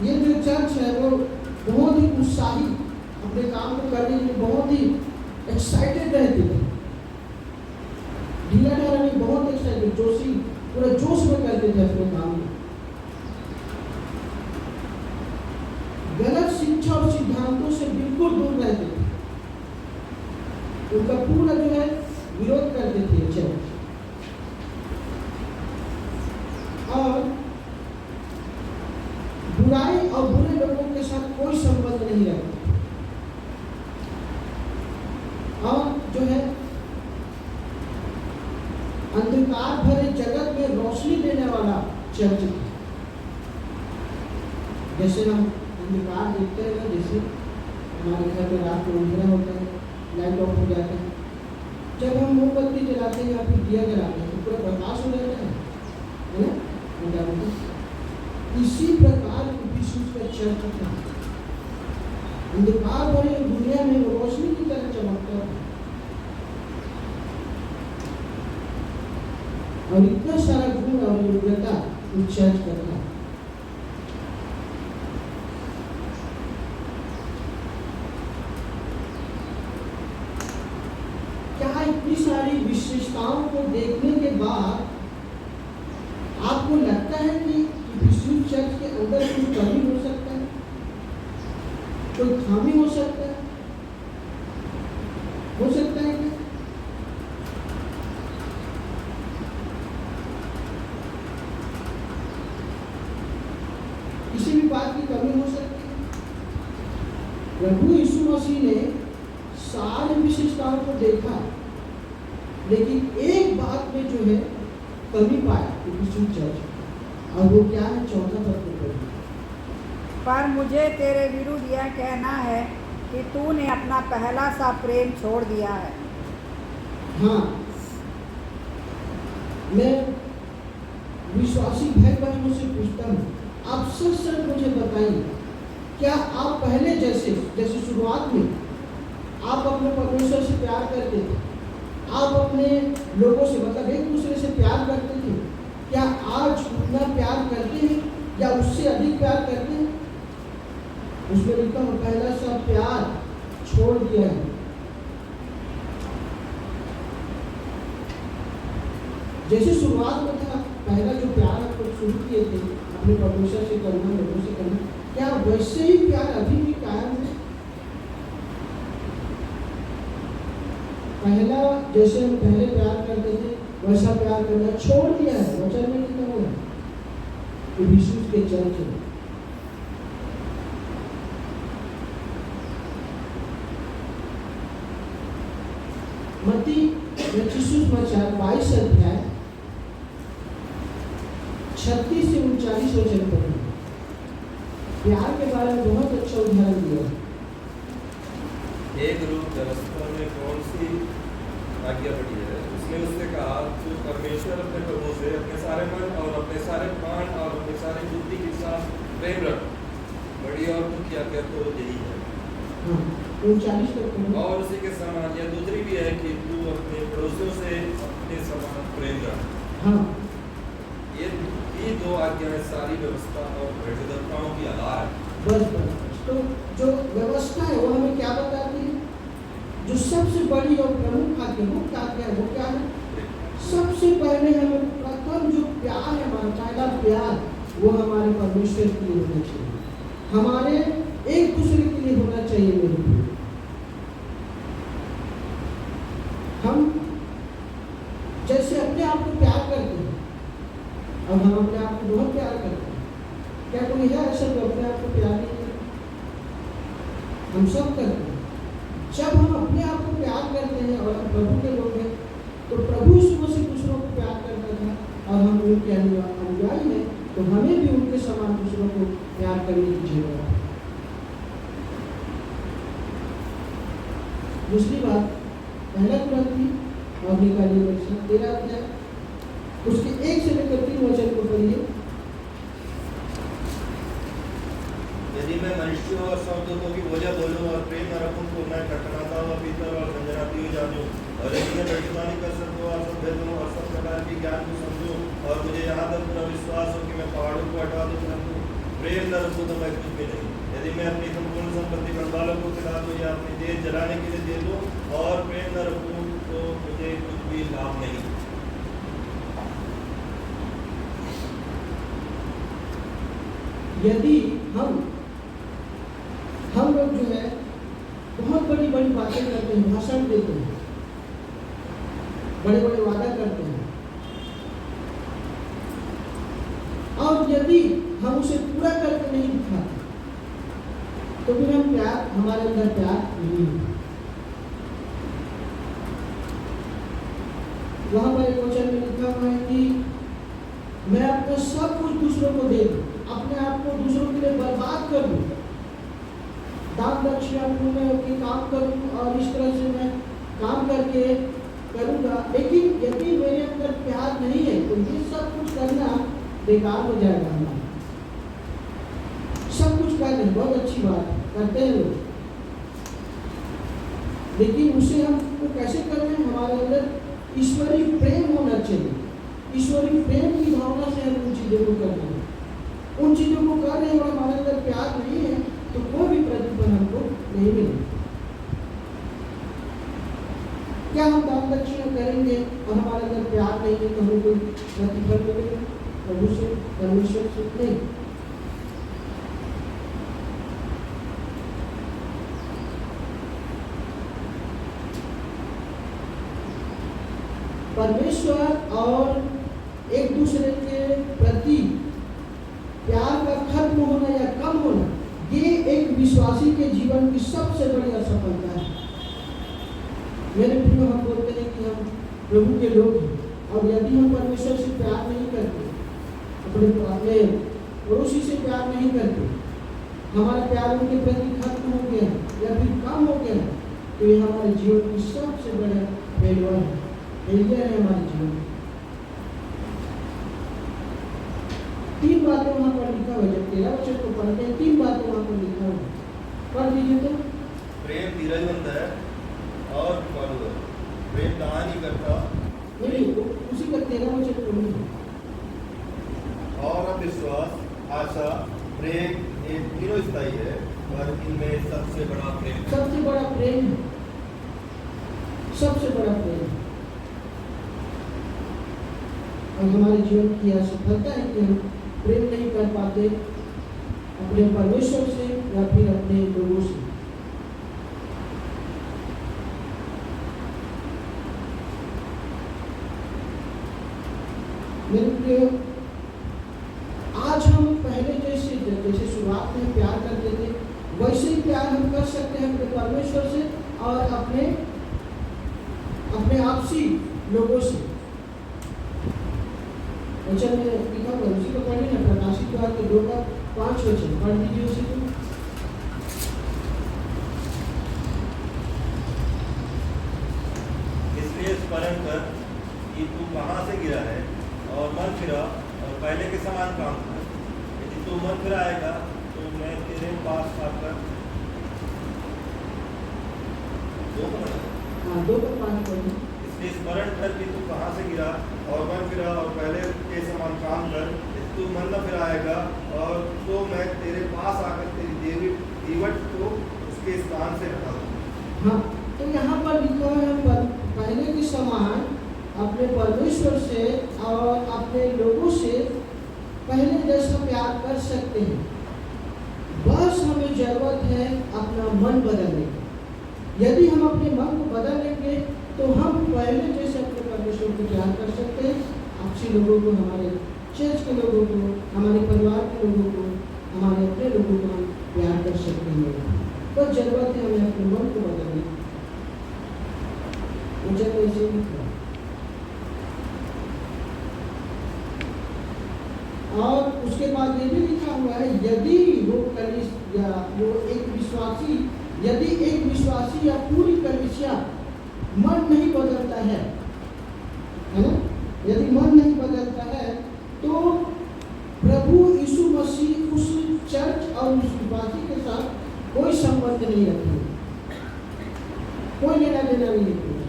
ये जो चर्च है वो बहुत ही उत्साही, अपने काम को करने के लिए बहुत ही एक्साइटेड रहते थे, ढीला ढाला नहीं, बहुत एक्साइटेड, जोशी, पूरा जोश में करते थे अपने काम में। गलत शिक्षा और सिद्धांतों से बिल्कुल दूर रहते थे, उनका पूरा जो है विरोध करते थे चर्च। और बुराई और बुरे लोगों के साथ कोई संबंध नहीं रखते। और जो है अंधकार भरे जगत में रोशनी देने वाला चर्च है। जैसे हम अंधकार देखते हैं ना, जैसे हमारे घर में रात में अंधेरा होता है, लाइट ऑफ हो जाता है, जब हम मोमबत्ती जलाते हैं या फिर दिया जलाते हैं तो पूरा प्रकाश हो जाता है ना। इसी प्रकार इफिसियंस का चर्च था, अंधकार भरी दुनिया में रोशनी की तरह चमकता था। और इतना सारा गुण और योग्यता उस चर्च का था। क्या इतनी सारी विशेषताओं को देखने के बाद आपको लगता है कि इफिसियंस चर्च के अंदर कोई कमी हो सकता है, कोई खामी हो सकता है क्या? किसी भी बात की कमी हो सकती है? प्रभु यीशु मसीह ने सारी विशेषताओं को देखा, लेकिन एक बात में जो है कमी पाया इफिसियंस चर्च, और वो क्या है? 4 पद को पढ़िए। पर मुझे तेरे विरुद्ध यह कहना है कि तूने अपना पहला सा प्रेम छोड़ दिया है। हाँ, मैं विश्वासी भाई बहनों से पूछता हूँ, आप सच सच मुझे बताइए, क्या आप पहले जैसे शुरुआत में आप अपने परमेश्वर से प्यार करते थे, आप अपने लोगों से मतलब एक दूसरे से प्यार करते थे, क्या आज उतना प्यार करते हैं या उससे अधिक प्यार करते हैं? उसमें लिखा हो पहला सा प्यार छोड़ दिया है। जैसे शुरुआत में था, पहला जो प्यार आप लोग शुरू किए थे अपने परमेश्वर से करना, लोगों से करना, क्या वैसे ही प्यार अभी भी कायम है? पहला जैसे हम पहले प्यार करते थे वैसा प्यार करना छोड़ दिया है। वचन में लिखा हुआ है यीशु के चर्च में। मत्ती रचित सुसमाचार 22 अध्याय 36 से 39 वचन पढ़ें। प्यार के बारे में बहुत अच्छा उदाहरण दिया है। एक रूप व्यवस्था में कौन सी आज्ञा पड़ी है? उसने उससे कहा, तू परमेश्वर अपने प्रभु से अपने सारे मन और अपने सारे प्राण और अपनी सारी बुद्धि के साथ प्रेम रख। बड़ी और मुख्य आज्ञा तो यही है। हाँ, 39 तक पढ़ें। और उसी के समान यह दूसरी भी है कि तू अपने पड़ोसियों से अपने समान प्रेम रख। हाँ, ये दो आज्ञाएं सारी व्यवस्था और भविष्यवक्ताओं की आधार है। बस। तो जो व्यवस्था है वो हमें क्या बताती है? जो सबसे बड़ी और प्रमुख आज्ञा वो क्या है? सबसे पहले हमें प्रथम जो प्यार है, हमारा पहला प्यार, वो हमारे परमेश्वर के लिए होना चाहिए, हमारे एक दूसरे के लिए होना चाहिए। मेरे लिए हम जैसे अपने आप को प्यार करते हैं और हम अपने आप को बहुत प्यार करते हैं। क्या कोई है ऐसा जो अपने आप को प्यार नहीं करता? हम सब करते हैं। जब हम अपने आप को प्यार करते हैं और हम प्रभु के लोग हैं, तो प्रभु शुरू से दूसरों को प्यार करता था और हम उनके अनुयायी हैं, तो हमें भी उनके समान दूसरों को प्यार करने की जरूरत है। दूसरी बात, पहला कुरिन्थी और निकालिए वचन 13 अध्याय उसके 1 से लेकर 3 वचन को पढ़िए। यदि मैं मनुष्यों और शब्दों की बोझा बोलूं और प्रेम न रखूं तो मैं खटखटाता हुआ पीतल और झंझनाती हुई जानूं। और यदि मैं भविष्यवाणी कर सकूं और सब भेदों और सब प्रकार के ज्ञान को समझूं और मुझे यहाँ तक पूरा विश्वास हो कि मैं पहाड़ों को हटा दूं, परंतु प्रेम न रखूं तो मैं कुछ भी नहीं। यदि मैं अपनी संपूर्ण संपत्ति कंगालों को खिला दूं या अपनी देह जलाने के लिए दे दूं और प्रेम न रखूं तो मुझे कुछ भी लाभ नहीं। यदि हम लोग जो है बहुत बड़ी बड़ी बातें करते हैं, भाषण देते हैं, बड़े बड़े वादा करते हैं, और यदि हम उसे पूरा करके नहीं दिखाते तो फिर हमारे अंदर प्यार नहीं है। वहां पर एक वचन में लिखा हुआ है कि मैं अपना सब कुछ दूसरों को दे दूं, अपने आप को दूसरों के लिए बर्बाद कर दूं, दान दक्षिणा में काम करूं और इस तरह से मैं काम करके करूंगा, लेकिन यदि मेरे अंदर प्यार नहीं है तो ये सब कुछ करना बेकार हो जाएगा। हमारा सब कुछ कर रहे हैं, बहुत अच्छी बात करते हैं लोग, लेकिन उसे हम कैसे कर रहे हैं? हमारे अंदर ईश्वरीय प्रेम होना चाहिए। ईश्वरीय प्रेम की भावना से हम उन चीज़ों को कर रहे हैं, उन चीज़ों को कर रहे हैं और हमारे अंदर प्यार नहीं है तो कोई भी प्रतिफल हमको नहीं मिलेगा। क्या हम दान दक्षिणा करेंगे और हमारे अंदर प्यार नहीं है तो हमें कोई प्रतिफल मिलेगा? प्रभु से, परमेश्वर से नहीं। परमेश्वर और एक दूसरे के प्रति प्यार का खत्म होना या कम होना, ये एक विश्वासी के जीवन की सबसे बड़ी असफलता है। मेरे प्रिय, हम बोलते हैं कि हम प्रभु के लोग हैं और यदि हम परमेश्वर से प्यार नहीं करते, अपने पड़ोसी से प्यार नहीं करते, हमारा प्यार उनके प्रति खत्म हो गया या फिर कम हो गया, तो ये हमारे जीवन की सबसे बड़ा फेलियर है, हमारे जीवन में। 3 बातें वहां पर लिखा हुआ है। पढ़ दीजिए तो। प्रेम धीरजवंत है और कृपालु है। प्रेम कहाँ नहीं करता नहीं, उसी का 13 वचन पढ़िए। और अविश्वास, आशा, प्रेम ये तीनों स्थायी है, पर इनमें सबसे बड़ा प्रेम है। सबसे बड़ा प्रेम, सबसे बड़ा प्रेम। और हमारे जीवन की यह सफलता है कि हम प्रेम नहीं कर पाते अपने परमेश्वर से या फिर अपने लोगों से। मेरे प्रिय, आज हम पहले जैसे शुरुआत में प्यार करते थे, वैसे ही प्यार हम कर सकते हैं अपने परमेश्वर से और अपने आपसी लोगों से। वचन में लिखा हुआ उसी को पढ़िए ना, प्रकाशित वाक्य के 2:5 वचन पढ़ दीजिए उसी को। इसलिए स्मरण कर कि तू कहाँ से गिरा है और मन फिरा और पहले के समान काम कर। यदि तू मन फिराएगा तो मैं तेरे पास आकर 2:5 पढ़िए। इसलिए स्मरण कर कि तू कहाँ से गिरा और मन फिरा और पहले के समान काम कर। यदि तू मन न फिराएगा और तो मैं तेरे पास आकर तेरी दीवट को उसके स्थान से हटा दूँगा। हाँ, तो यहाँ पर लिखा है हम पहले के समान अपने परमेश्वर से और अपने लोगों से पहले जैसा प्यार कर सकते हैं। बस हमें जरूरत है अपना मन बदलने की। यदि हम अपने मन को बदल लेंगे तो हम पहले जैसे अपने परमेश्वर को प्यार कर सकते हैं। आपसी लोगों को, हमारे चर्च के लोगों को, हमारे परिवार के लोगों को, हमारे अपने लोगों को हम प्यार कर सकते हैं। बस जरूरत है हमें अपने मन को बदलने की। मुझे ऐसे लिखा और उसके बाद ये भी लिखा हुआ है, यदि वो एक विश्वासी या पूरी कलीसिया मन नहीं बदलता है ना, यदि मन नहीं बदलता है तो प्रभु यीशु मसीह उस चर्च और उस विश्वासी के साथ कोई संबंध नहीं रखेंगे, कोई लेना देना नहीं रखेंगे,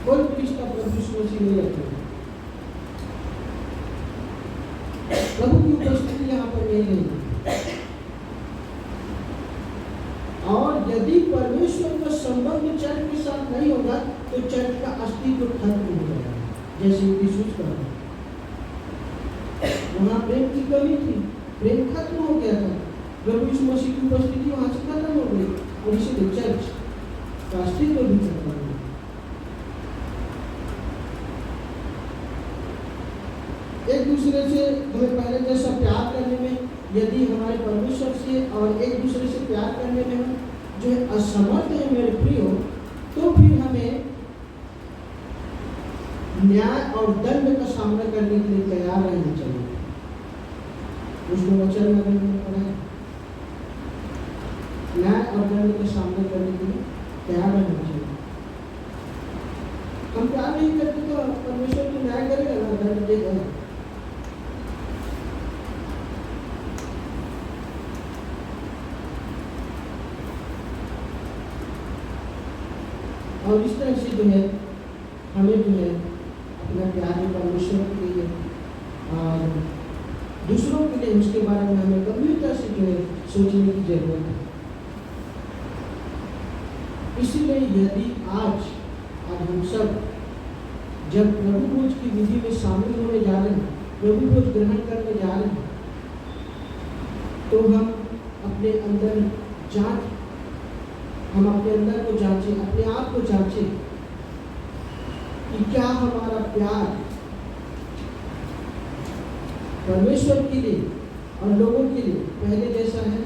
कोई रिश्ता प्रभु यीशु मसीह नहीं रखेंगे। प्रभु की उपस्थिति यहाँ पर नहीं है। और यदि परमेश्वर का संबंध चर्च के साथ नहीं होगा तो चर्च का अस्तित्व खत्म हो जाएगा, जैसे यीशु का वहाँ प्रेम की कमी थी, प्रेम खत्म हो गया था। प्रभु यीशु मसीह की उपस्थिति वहाँ से खत्म हो गई और इसीलिए चर्च का अस्तित्व भी खत्म हो गया। एक दूसरे से हमें पहले जैसा प्यार करने में, यदि हमारे परमेश्वर से और एक दूसरे से प्यार करने में हम जो है असमर्थ है मेरे प्रियो, तो फिर हमें न्याय और दंड का सामना करने के लिए तैयार रहना चाहिए। उसको वचन में मैंने पढ़ा है, न्याय और दंड का सामना करने के लिए तैयार रहना चाहिए। हम प्यार नहीं करते तो परमेश्वर तो न्याय करेगा ना, दंड देगा। और इस तरह से जो है हमें जो है अपना प्यार परमेश्वर के लिए और दूसरों के लिए उसके बारे में हमें गंभीरता से जो है सोचने की जरूरत है। इसलिए यदि आज हम सब जब प्रभु भोज की विधि में शामिल होने जा रहे हैं, प्रभु भोज ग्रहण करने जा रहे हैं, तो हम अपने अंदर हम अपने अंदर को जांचें, अपने आप को जांचें कि क्या हमारा प्यार परमेश्वर के लिए और लोगों के लिए पहले जैसा है,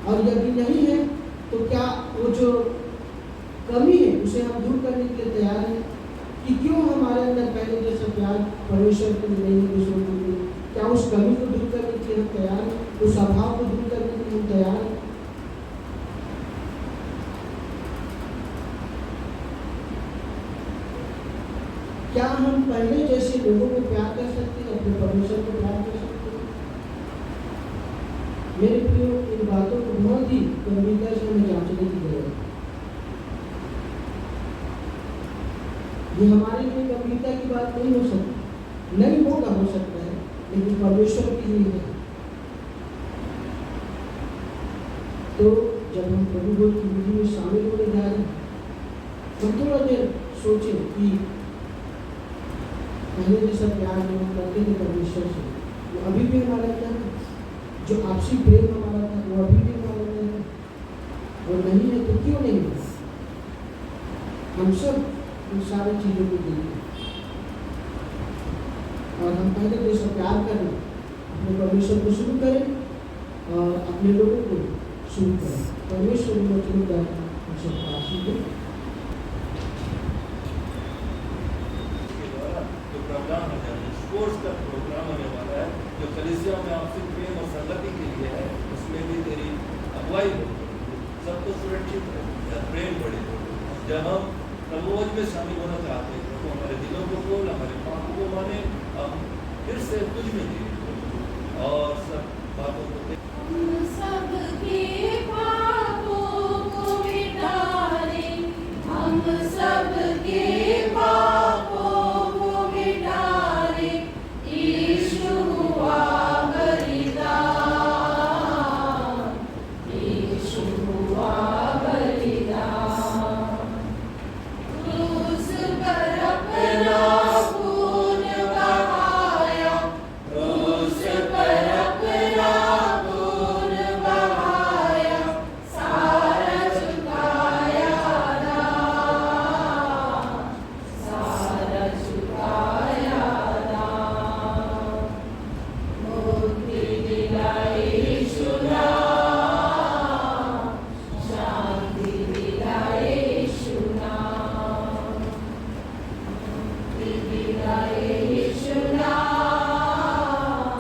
और यदि नहीं है तो क्या वो जो कमी है उसे हम दूर करने के लिए तैयार हैं कि क्यों हमारे अंदर पहले जैसा प्यार परमेश्वर के लिए नहीं है, दूसरों के लिए। क्या उस कमी को दूर करने के लिए हम तैयार हैं, उस अभाव को दूर करने के लिए हम तैयार हैं। क्या हम पहले जैसे लोगों को प्यार कर सकते हैं, अपने परमेश्वर को प्यार कर सकते हैं। मेरे प्रियो, इन बातों को बहुत ही गंभीरता से हमें जांचने की जरूरत है। ये हमारे लिए गंभीरता की बात नहीं हो सकती, नहीं होगा, हो सकता है, लेकिन परमेश्वर के लिए है। तो जब हम प्रभु भोज की विधि में शामिल होने जा रहे हैं, हम थोड़ा देर सोचें कि पहले जैसा प्यार जो हम करते थे परमेश्वर से, वो अभी भी हमारा क्या है? जो आपसी प्रेम हमारा था वो अभी भी हमारा नहीं है, और नहीं है तो क्यों नहीं है? हम सब इन सारी चीज़ों को देखें और हम पहले जैसा प्यार करें, अपने परमेश्वर को शुरू करें और अपने लोगों को शुरू करें। परमेश्वर को शुरू करें, हम सबको आशीष दें। इसके द्वारा जो प्रोग्राम है, स्पोर्ट्स का प्रोग्राम होने वाला है, जो कलीसिया में आपसी प्रेम और संगति के लिए है, उसमें भी तेरी अगुवाई हो, सबको सुरक्षित रहे, प्रेम बढ़े। जब हम प्रभुभोज में शामिल होना चाहते हैं तो हमारे दिलों को खोल, हमारे पापों को माने, हम फिर से तुझ में जिए और सब बातों को हम सबके पापों को मिटाने, हम सबके पापों को मिटाने, यीशु हुआ बलिदान, यीशु हुआ बलिदान। क्रूस पर अपना खून बहाया, क्रूस पर अपना खून बहाया, सारा चुकाया दाम, सारा चुकाया दाम। मुक्ति दिलाई यीशु नाम, शांति दिलाई यीशु नाम, मुक्ति दिलाई यीशु नाम,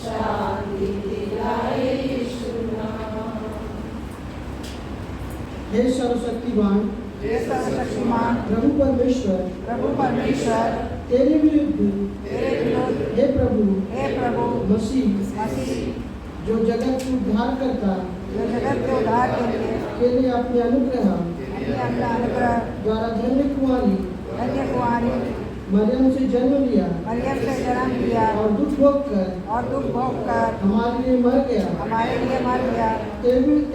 शांति दिलाई यीशु नाम। हे सर्वशक्तिमान हे सर्वशक्तिमान प्रभु परमेश्वर, प्रभु परमेश्वर, तेरे विरुद्ध तेरे विरुद्ध हे प्रभु हे प्रभु मसीह, जो जगत को उद्धार करता जो जगत के उद्धार के लिए अपने अनुग्रह अपने अनुग्रह द्वारा धन्य कुमारी धन्य कुमारी मरियम से जन्म लिया मरियम से जन्म लिया और दुख भोग कर हमारे लिए मर गया, तेरे विरुद्ध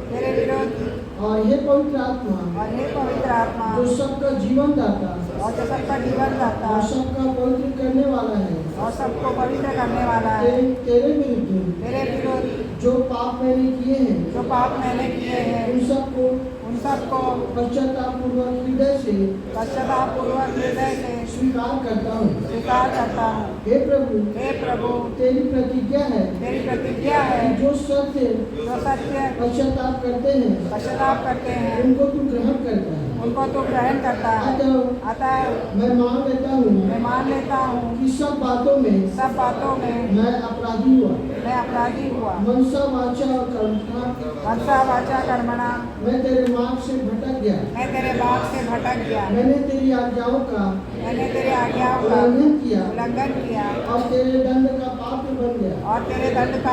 तेरे विरुद्ध और हे पवित्र आत्मा, और हे पवित्र आत्मा, जो सबका जीवन दाता और जो सबका जीवन दाता और सबका पवित्र करने वाला है, और सबको पवित्र करने वाला है, तेरे विरुद्ध जो पाप मैंने किए हैं, जो पाप मैंने किए हैं, उन सबको पश्चातापूर्वक हृदय से स्वीकार करता हूँ। हे प्रभु, तेरी प्रतिज्ञा है कि जो सत्य पश्चाताप करते हैं उनको तू ग्रहण करता है। अतः मैं मान लेता हूँ कि सब बातों में मैं अपराधी हुआ, मनसा वाचा और कर्मणा मैं तेरे मार्ग से भटक गया, मैंने तेरी आज्ञाओं का उल्लंघन किया और तेरे दंड का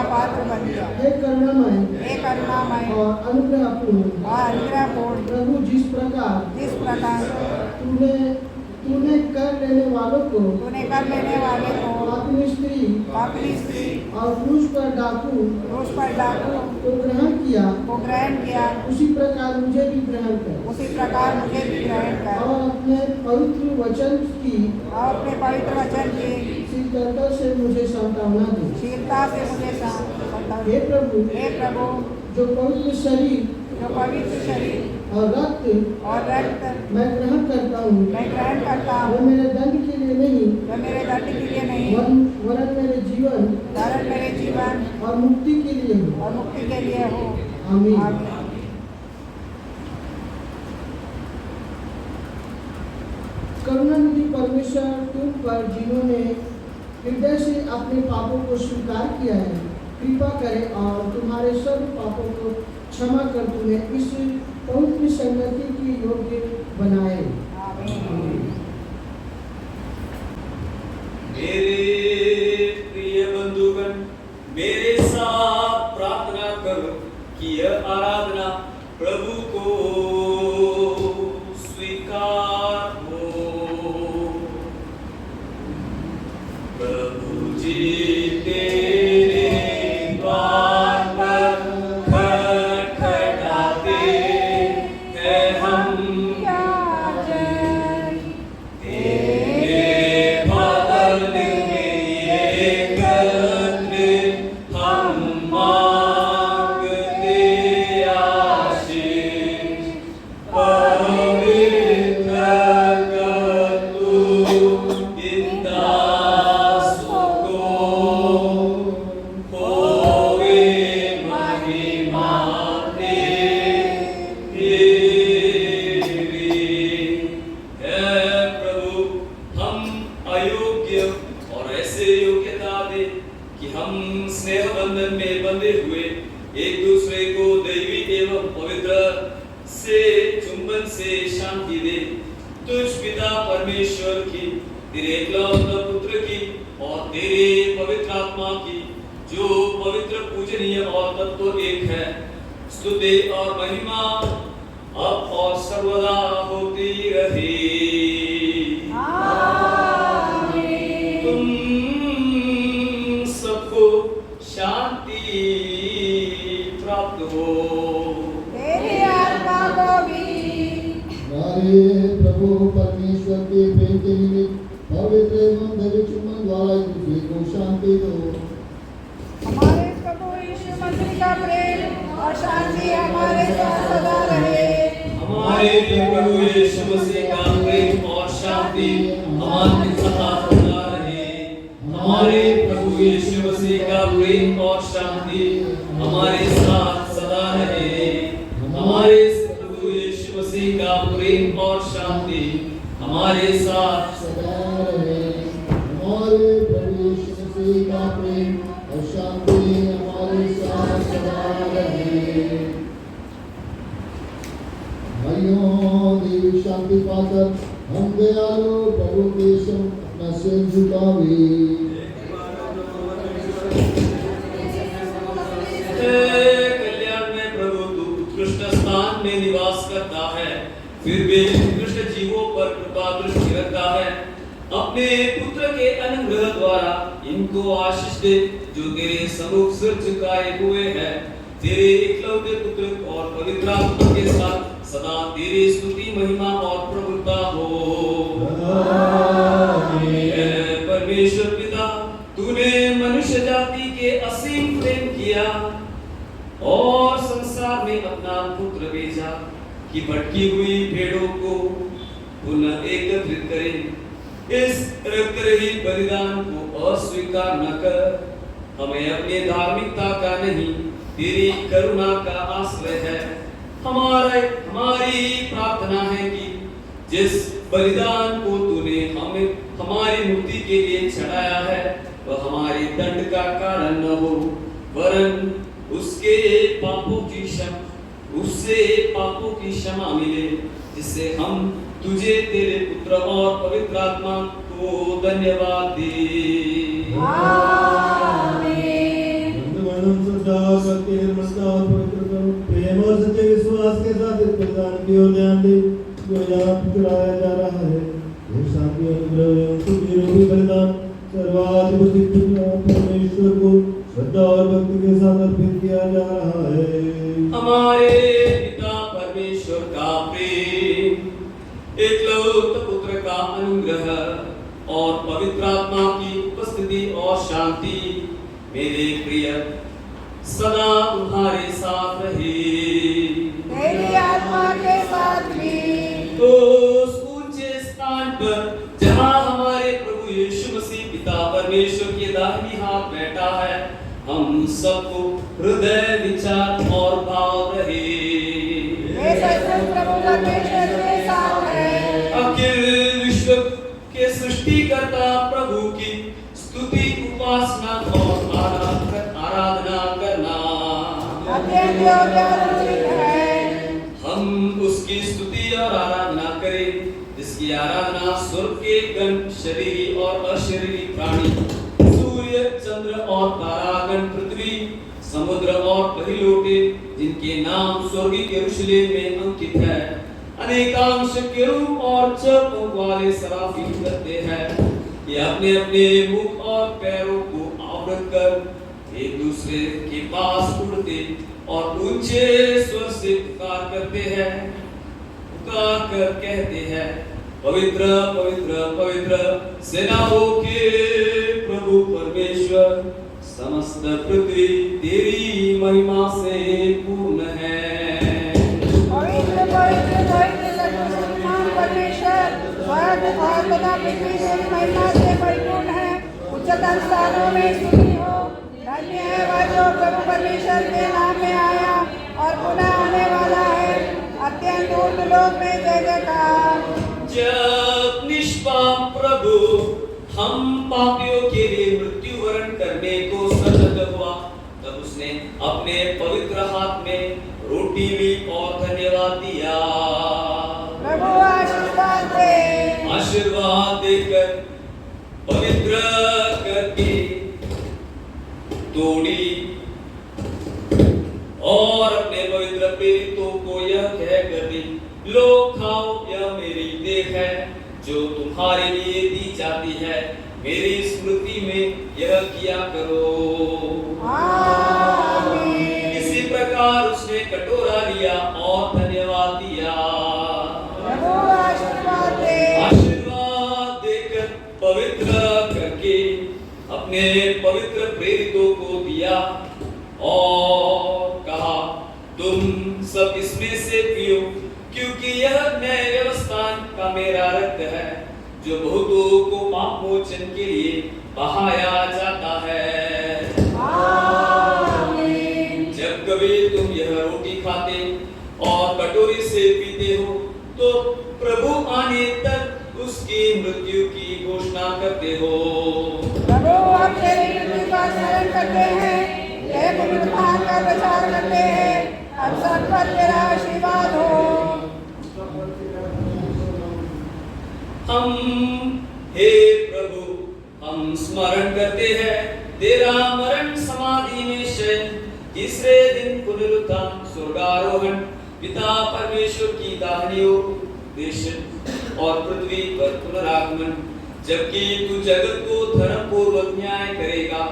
पात्र बन गया। हे करुणामय और अनुग्रहपूर्ण प्रभु, जिस प्रकार तूने कर लेने वालों को अपनी स्त्री और क्रूस पर डाकू को ग्रहण किया, उसी प्रकार मुझे भी ग्रहण कर और अपने पवित्र वचन की शीलता से मुझे सांत्वना दे। हे प्रभु, जो पवित्र शरीर और रक्त मैं ग्रहण करता हूँ, वो मेरे दंड के लिए नहीं, वरन मेरे जीवन और मुक्ति के लिए हो। आमीन। करुणानिधि परमेश्वर, तुम पर जिन्होंने हृदय से अपने पापों को स्वीकार किया है, कृपा करें और तुम्हारे सब पापों को क्षमा कर तुम्हें इस पवित्र संगति की योग्य बनाए। मेरे प्रिय बंधुगण, मेरे साथ आराधना प्रभु को स्वीकार हो। प्रभु जी तेरे द्वार पर खटखटाते हैं हम, तेरे भवन में एकत्रित हम मांगते आशीष। पवित्र कर तू इन दासों को, होवे महिमा तेरी। हे प्रभु, हम अयोग्य और ऐसे योग्यता दे कि हम स्नेह बंधन में बंधे हुए एक दूसरे को दैवी एवं पवित्र से चुंबन से शांति दे। तुझ पिता परमेश्वर की, तेरे एकलौते पुत्र की और तेरे पवित्र आत्मा की, जो पवित्र पूजनीय और तत्व एक है, स्तुति और महिमा अब और सर्वदा होती रहे। तुम सबको शांति प्राप्त हो। तेरी आत्मा को भी। हमारे प्रभु परमेश्वर के प्रेम के निमित्त पवित्र एवं दैविक चुंबन द्वारा एक दूसरे को शांति दो। हमारे प्रभु यीशु मसीह का प्रेम और शांति हमारे साथ सदा रहे। हमारे प्रभु यीशु मसीह का प्रेम और शांति हमारे साथ सदा रहे। हमारे प्रभु यीशु मसीह का प्रेम और शांति हमारे साथ सदा रहे। हमारे प्रभु यीशु मसीह का प्रेम और शांति हमारे साथ सदा रहे। हमारे प्रभु यीशु मसीह का प्रेम और शांति हमारे साथ सदा रहे। भाइयों, देवी शांति पाकर हम दयालु प्रभु के सम अपना सिर झुकावे। कल्याण में प्रभु तू उत्कृष्ट स्थान में निवास करता है, फिर भी उत्कृष्ट जीवों पर कृपा दृष्टि रखता है। अपने पुत्र के अनुग्रह द्वारा इनको आशीष दे, जो तेरे सम्मुख सिर झुकाए हुए हैं। तेरे इकलौते पुत्र और पवित्र आत्मा के साथ सदा तेरी स्तुति, महिमा और प्रभुता हो। हे परमेश्वर पिता, तूने मनुष्य जाति के असीम प्रेम किया और संसार में अपना पुत्र भेजा कि भटकी हुई भेड़ों को पुनः एकत्रित करे। इस रक्तरहित बलिदान को अस्वीकार न कर। हमें अपने धार्मिकता का नहीं, तेरी करुणा का आश्रय है। हमारी प्रार्थना है कि जिस बलिदान को तूने हमारी मुक्ति के लिए चढ़ाया है, वह हमारे दंड का कारण न हो, वरन उससे पापों की क्षमा मिले, जिससे हम तुझे, तेरे पुत्र और पवित्र आत्मा को धन्यवाद दे। आमीन। बंधुवर्णन श्रद्धा करके निर्मलता और पवित्रता, प्रेम और सच्चे विश्वास के साथ इस बलिदान की ओर ध्यान दे जो यहाँ चढ़ाया जा रहा है। ये शांति, अनुग्रह एवं स्तुति रूपी बलिदान सर्वाधिपति पिता परमेश्वर को श्रद्धा और भक्ति के साथ अर्पित किया जा रहा है। हमारे पिता परमेश्वर का प्रेम, एकलौते पुत्र का अनुग्रह और पवित्र आत्मा की उपस्थिति और शांति मेरे प्रिय सदा तुम्हारे साथ रहे। तेरी आत्मा के साथ भी। तो उस ऊंचे स्थान पर जहाँ हमारे प्रभु यीशु मसीह पिता परमेश्वर के दाहिनी हाथ बैठा है, हम सबको हृदय, विचार और भाव रहे। ये सचमुच प्रभु परमेश्वर के साथ है। अखिल विश्व के सृष्टिकर्ता प्रभु की स्तुति, उपासना और आराधना करना अत्यंत योग्य और उचित है। हम उसकी स्तुति और आराधना करें, जिसकी आराधना स्वर्ग के गण, शरीरी और अशरीरी प्राणी, सूर्य, चंद्र और तारागण, पृथ्वी, समुद्र और पहिलोटे जिनके नाम स्वर्गीय यरूशलेम में अंकित है, अनेकांश केरूब और 4 पंख वाले सराफीम करते हैं। ये अपने अपने मुख और पैरों को आवृत कर एक दूसरे के पास उड़ते और ऊंचे स्वर से पुकार करते हैं, पुकार कर कहते हैं, पवित्र पवित्र पवित्र सेनाओं के प्रभु परमेश्वर, समस्त पृथ्वी तेरी महिमा से पूर्ण है। पवित्र पवित्र पवित्र सर्वशक्तिमान परमेश्वर, स्वर्ग और तथा पृथ्वी तेरी महिमा से परिपूर्ण है। उच्चतम स्थानों में स्तुति हो। धन्य है वह जो प्रभु परमेश्वर के नाम में आया और पुनः आने वाला है। अत्यंत ऊर्ध्व लोक में जय जयकार। जब निष्पाप प्रभु हम पापियों के लिए मृत्यु वरण करने को सजग हुआ, तब उसने अपने पवित्र हाथ में रोटी ली और धन्यवाद दिया। प्रभु आशीर्वाद दे। आशीर्वाद देकर पवित्र करके तोड़ी और अपने पवित्र प्रेरितों को यह कहकर दी, लो खाओ, यह मेरी देह है जो तुम्हारे लिए दी जाती है। मेरी स्मृति में यह किया करो। आमीन। इसी प्रकार उसने कटोरा लिया और धन्यवाद दिया। प्रभु आशीर्वाद दे। आशीर्वाद देकर पवित्र करके अपने पवित्र प्रेरितों को दिया और कहा, तुम सब इसमें से पियो, क्योंकि यह नए व्यवस्था का मेरा रक्त है जो बहुतों को पाप मोचन के लिए बहाया जाता है। आमीन। जब कभी तुम यह रोटी खाते और कटोरी से पीते हो तो प्रभु आने तक उसकी मृत्यु की घोषणा करते हो। प्रभु हम तेरी मृत्यु का स्मरण करते हैं, तेरे पुनरुत्थान का प्रचार करते हैं। हम सब पर तेरा आशीर्वाद हो। हम हे प्रभु, हम स्मरण करते हैं तेरा मरण, समाधि में शयन, तीसरे दिन पुनरुत्थान, स्वर्गारोहण, पिता परमेश्वर की दाहिनी ओर देश और पृथ्वी पर पुनरागमन, जबकि तू जगत को धर्म पूर्वक न्याय करेगा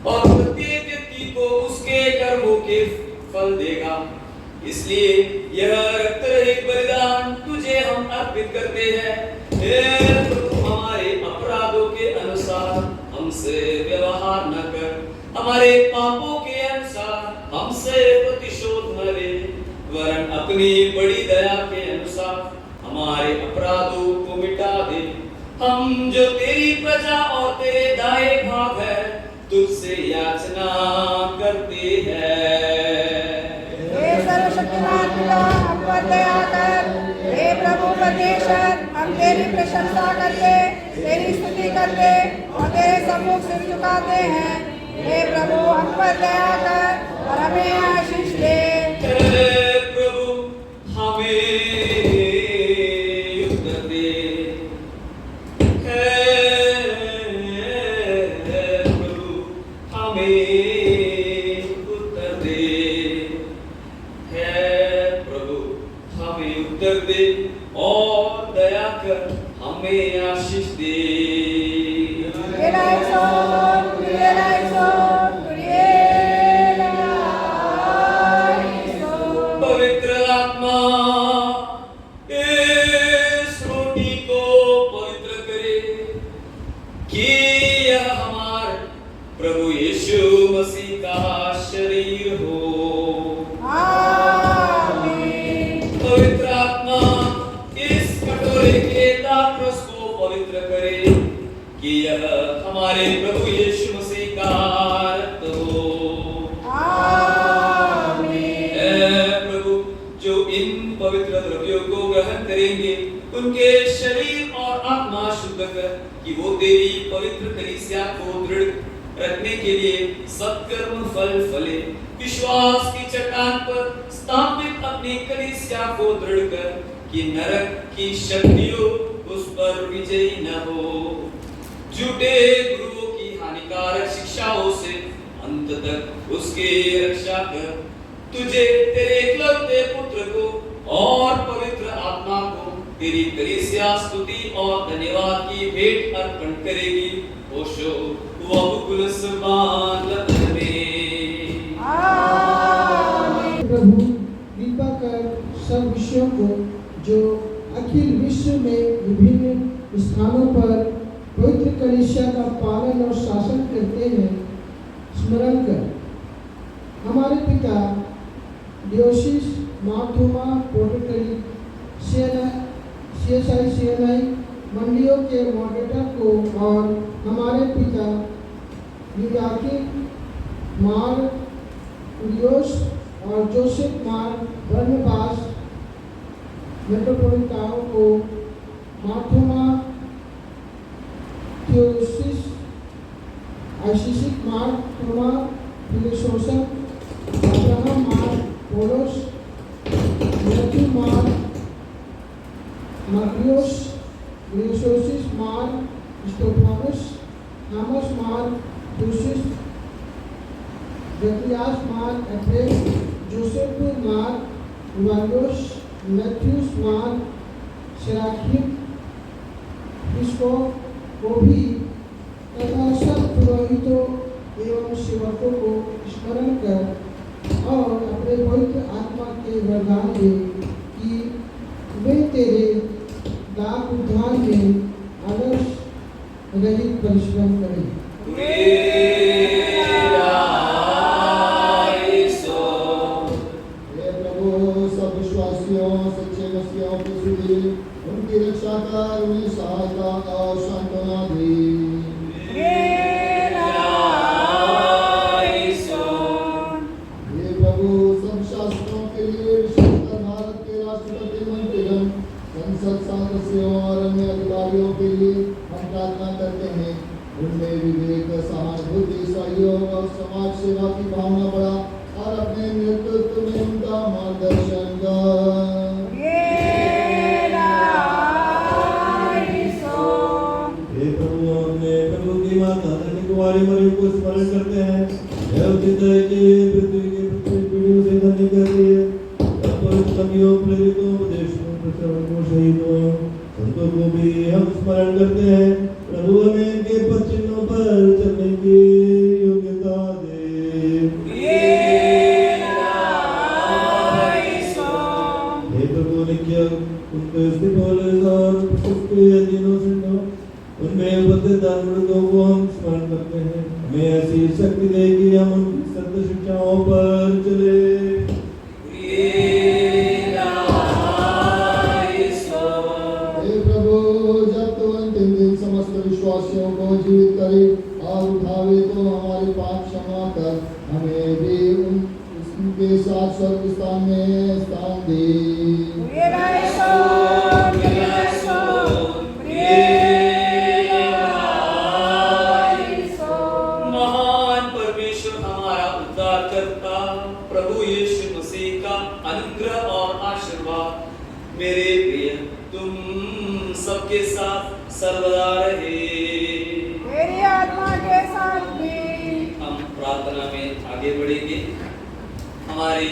और प्रत्येक व्यक्ति को उसके कर्मों के फल देगा। इसलिए यह रक्त रहित बलिदान तुझे हम अर्पित करते हैं। हे प्रभु, हमारे अपराधों के अनुसार हमसे व्यवहार न कर, हमारे पापों के अनुसार हमसे प्रतिशोध न ले, वरन अपनी बड़ी दया के अनुसार हमारे अपराधों को मिटा दे। हम जो तेरी प्रजा और तेरे दाएं भाग है तुझसे याचना करते हैं। हे सर्वशक्तिमान पिता, हम पर दया कर। हे प्रभु परमेश्वर, हम तेरी प्रशंसा करते, तेरी स्तुति करते और तेरे सम्मुख सिर झुकाते हैं। हे प्रभु, हम पर दया कर और हमें आशीष दे। हे प्रभु, हमें उत्तर दे। उत्तर दे और दया कर हमें आशीष दे। पवित्र आत्मा इस रोटी को पवित्र करे कि यह हमारे प्रभु यीशु मसीह का शरीर हो। पवित्र आत्मा इस कटोरे के दाखरस को पवित्र करे कि यह हमारे प्रभु यीशु मसीह का रक्त हो। प्रभु, जो इन पवित्र द्रव्यों को ग्रहण करेंगे उनके शरीर और आत्मा शुद्ध कर कि वो तेरी पवित्र कलीसिया को दृढ़ रखने के लिए सत्कर्म फल फले, विश्वास की चट्टान पर स्थापित अपनी कलीसिया को दृढ़ कर कि नरक की शक्तियों उस पर विजयी न हो। झूठे गुरुओं की हानिकारक शिक्षाओं से अंत तक उसकी रक्षा कर। तुझे तेरे एकलौते पुत्र को और पवित्र आत्मा को तेरी कलीसिया स्तुति और धन्यवाद की भेंट अर्पण करेगी। ओशो वह प्रभु कृपा कर सब विषयों को जो अखिल विश्व में विभिन्न स्थानों पर पवित्र कलीसिया का पालन और शासन करते हैं स्मरण कर। हमारे पिता डियोसिस मार्थोमा पोर्टकली CSI मंडियों के मॉडरेटर को और हमारे पिता यूयाकिम मार उलियोस और जोसेफ मार बर्नबास मेट्रोपोलिटाओं को मार्थोमा थियोसिस आइसिसिक मार थोमा फिलोसोसन अब्राहम मार पोलोस मैथ्यू मार मार्कियोस लियोसोसिस मार स्टेफानस थॉमस मार थियोसिस जकरियास मार एफ्रेम जोसेफ मार इवानियोस मैथ्यूस मार सेराखिम इसको को भी तथा सब पुरोहितों एवं सेवकों को स्मरण कर और अपने पवित्र आत्मा के वरदान दे कि वे तेरे दाग उद्धार में आलस रहित परिश्रम करें। सब विश्वासियों सच्चे मसीहों की सुधी उनकी रक्षा कर, उन्हें सहायता और सांत्वना दी। ये प्रभु सब शासकों के लिए विशेषकर भारत के राष्ट्रपति मंत्रीगण संसद सदस्यों और अन्य अधिकारियों के लिए हम प्रार्थना करते हैं। उनमें विवेक सहानुभूति सहयोग और समाज सेवा की भावना बढ़ा और अपने नेतृत्व में उनका मार्गदर्शन कर। हे प्रभु, अपने प्रभु की माता धन्य कुमारी मरियम को स्मरण करते हैं। यह उचित है कि पृथ्वी के प्रत्येक पीढ़ियों से धन्य करती है। कवियों प्रेरितों उपदेशों प्रचारकों शहीदों संतों को भी हम स्मरण करते हैं। प्रभु हमें इनके पद चिन्हों पर चलने की योग्यता दे। हे प्रभु, नित्य उनके स्थिपोलिस और उसके अधीनों से उनमें उपस्थित दानवृत्तों को हम स्मरण करते हैं। हमें ऐसी शक्ति दे कि हम उनकी सत्य शिक्षाओं पर चले। विश्वासियों को जीवित करे और उठावे तो हमारे पाप क्षमा कर हमें भी उनके साथ स्वर्ग स्थान में स्थान दे। महान परमेश्वर हमारा उद्धारकर्ता प्रभु यीशु मसीह का अनुग्रह और आशीर्वाद मेरे प्रिय तुम सबके साथ सर्वदा रहे। मेरी आत्मा के साथ भी। हम प्रार्थना में आगे बढ़ेंगे। हमारे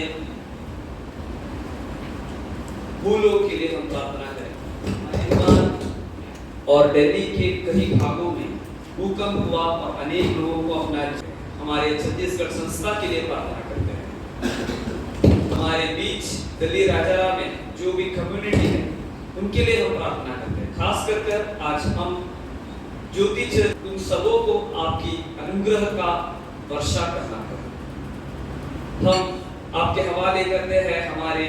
भूलों के लिए हम प्रार्थना करें। हिंदुस्तान और दिल्ली के कई भागों में भूकंप हुआ और अनेक लोगों को अपना हमारे छत्तीसगढ़ संस्था के लिए प्रार्थना करते हैं। हमारे बीच दिल्ली राजारा में जो भी कम्युनिटी है उनके लिए हम प्रार्थना करते हैं। खास कर आज हम ज्योति उन सबों को आपकी अनुग्रह का वर्षा करना है। हम आपके हवाले करते हैं हमारे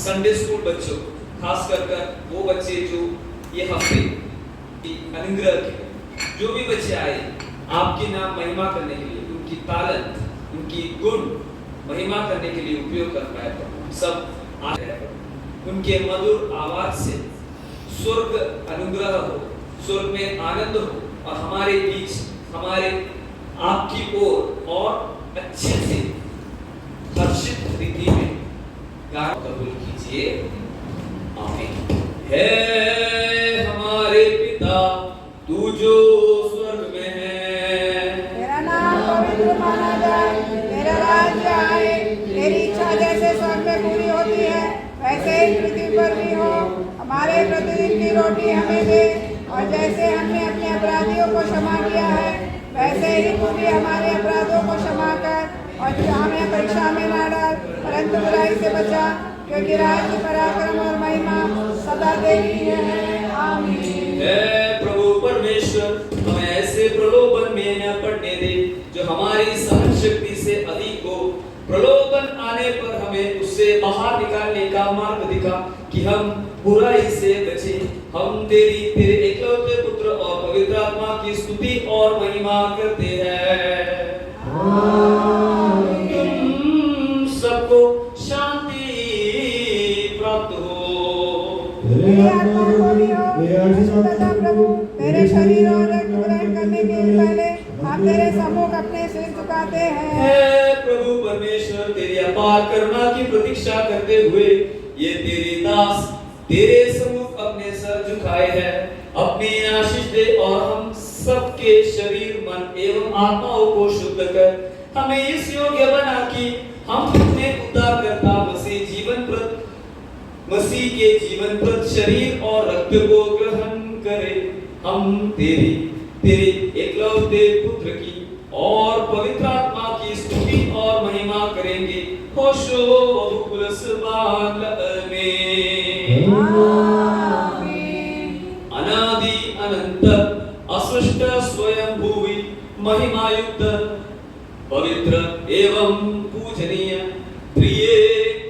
संडे स्कूल बच्चों, खास कर वो बच्चे जो ये हफ्ते की अनुग्रह के जो भी बच्चे आए आपकी नाम महिमा करने के लिए, उनकी तालंत उनकी गुण महिमा करने के लिए उपयोग कर पाए। सब उनके मधुर आवाज से स्वर्ग अनुग्रह हो, स्वर्ग में आनंद हो और हमारे बीच हमारे आपकी ओर और अच्छे से हर्षित रीति में गान कबूल कीजिए। आमीन। है हमारे पिता तू जो स्वर्ग में है, तेरा नाम तेरी इच्छा जैसे स्वर्ग में पूरी होती है वैसे ही पृथ्वी पर भी हो। हमारे प्रतिदिन की रोटी हमें दे, और जैसे हमने अपने अपराधियों को क्षमा किया है वैसे ही तू भी हमारे अपराधों को क्षमा कर, और जो हमें परीक्षा में न डाल परंतु बुराई से बचा, क्योंकि राज्य, पराक्रम और महिमा सदा तेरी है। आमीन। हे प्रभु परमेश्वर, हमें ऐसे प्रलोभन में न पड़ने दे जो हमारी सहन शक्ति से अधिक हो। प्रलोभन आने पर हमें उससे बाहर निकालने का मार्ग दिखा कि हम बुराई से बचे। हम तेरे एकलौते पुत्र और पवित्र आत्मा की स्तुति और महिमा करते हैं। तुम सबको शांति प्राप्त हो। मेरी आत्मा को भी हो। तथा प्रभु, तेरे शरीर और रक्त ग्रहण करने के पहले हम तेरे सम्मुख अपने सिर झुकाते हैं। हे प्रभु परमेश्वर, तेरी अपार करुणा की प्रतीक्षा करते हुए ये तेरे दास तेरे सम्मुख अपने सर झुकाए हैं। अपनी आशीष दे और हम सबके शरीर, मन एवं आत्माओं को शुद्ध कर हमें इस योग्य बना कि हम अपने उद्धारकर्ता मसीह के जीवनप्रद शरीर और रक्त को ग्रहण करें। हम तेरे एकलौते पुत्र की और पवित्र आत्मा की स्तुति और महिमा करेंगे। होशो बहुकुलस बाल में। अनादि अनंत असृष्ट स्वयं भूवि महिमायुक्त पवित्र एवं पूजनीय प्रिय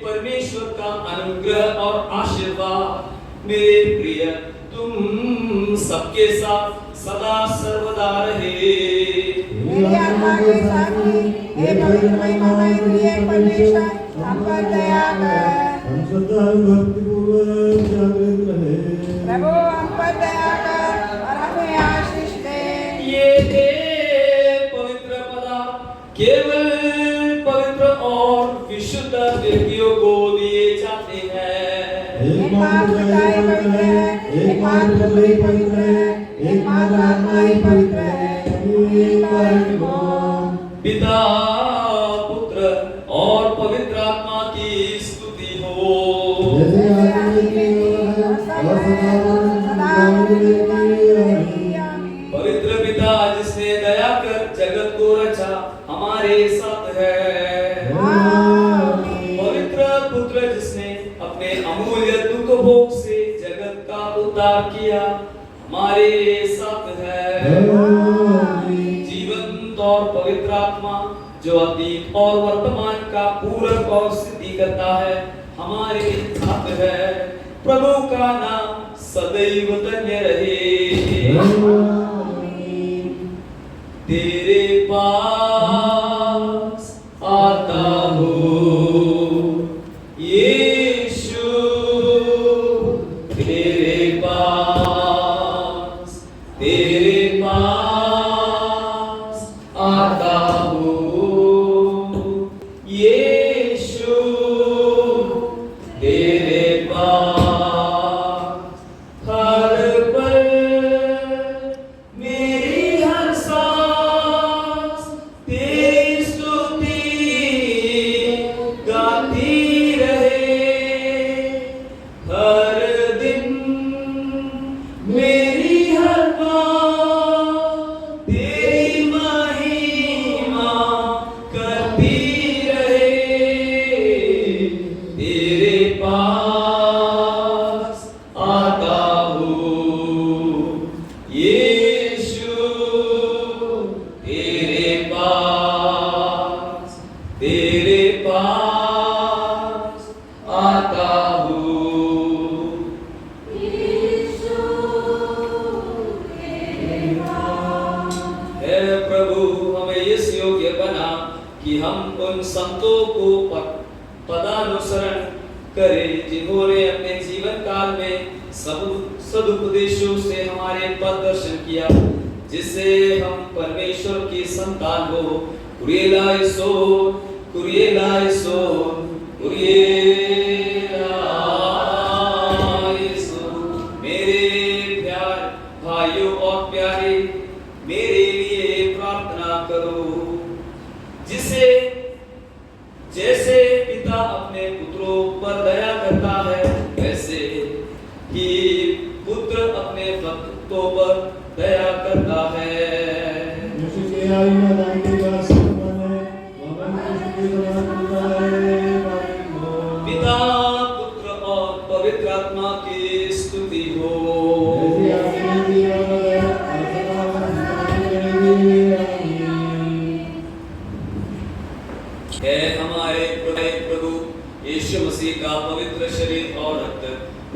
परमेश्वर का अनुग्रह और आशीर्वाद मेरे प्रिय तुम सबके साथ सदा सर्वदा रहे। मेरी आत्मा के साथ भी हे पवित्र महिमामय प्रिय परमेश्वर, हम पर दया कर। हम श्रद्धा एवं भक्ति पूर्वक जागृत रहे। प्रभु, हम पर दया कर और हमें आशीष दे। ये पवित्र पदार्थ केवल पवित्र और विशुद्ध व्यक्तियों को दिए जाते हैं। एकमात्र पिता ही पवित्र है, एकमात्र पुत्र ही पवित्र है, एकमात्र आत्मा ही पवित्र है। पिता, पुत्र और पवित्र आत्मा की स्तुति हो। जैसे आदि में और सदा पवित्र पिता जिसने दया कर जगत को रचा हमारे साथ है। पवित्र पुत्र जिसने अपने अमूल्य दुख भोग से जगत का उद्धार किया हमारे साथ है। जीवंत और पवित्र आत्मा जो अतीत और वर्तमान का पूरक और सिद्धि करता है हमारे साथ है। प्रभु का नाम सदैव धन्य रहे। तेरे पास आता हूँ यीशु, तेरे पास आता हूँ यीशु, तेरे पास हर पल मेरी हर सांस तेरी स्तुति गाती रहे। हर दिन मेरी हर बात तेरी महिमा करती रहे। तेरे पास आता हूँ यीशु, तेरे पास आता हूँ। हे प्रभु, हमें इस योग्य बना कि हम उन संतों को पदानुसरण करें जिन्होंने अपने जीवन काल में सदुपदेशों से हमारे पथ दर्शन किया, जिससे हम परमेश्वर की संतान हो। कुरियलाइसोन, कुरियलाइसोन, कुरियलाइसोन। मेरे प्यार भाइयों और प्यारे, मेरे लिए प्रार्थना करो, जिसे जैसे पिता अपने पुत्रों पर दया करता है, वैसे ही पुत्र अपने भक्तों पर दया करता है। यीशु के आयु में दान के बाद सबने भगवान यीशु के समान होता है। पिता, पुत्र और पवित्र आत्मा की स्तुति हो। जैसे आपने दिया है, है हमारे प्रभु यीशु मसीह का पवित्र शरीर और रक्त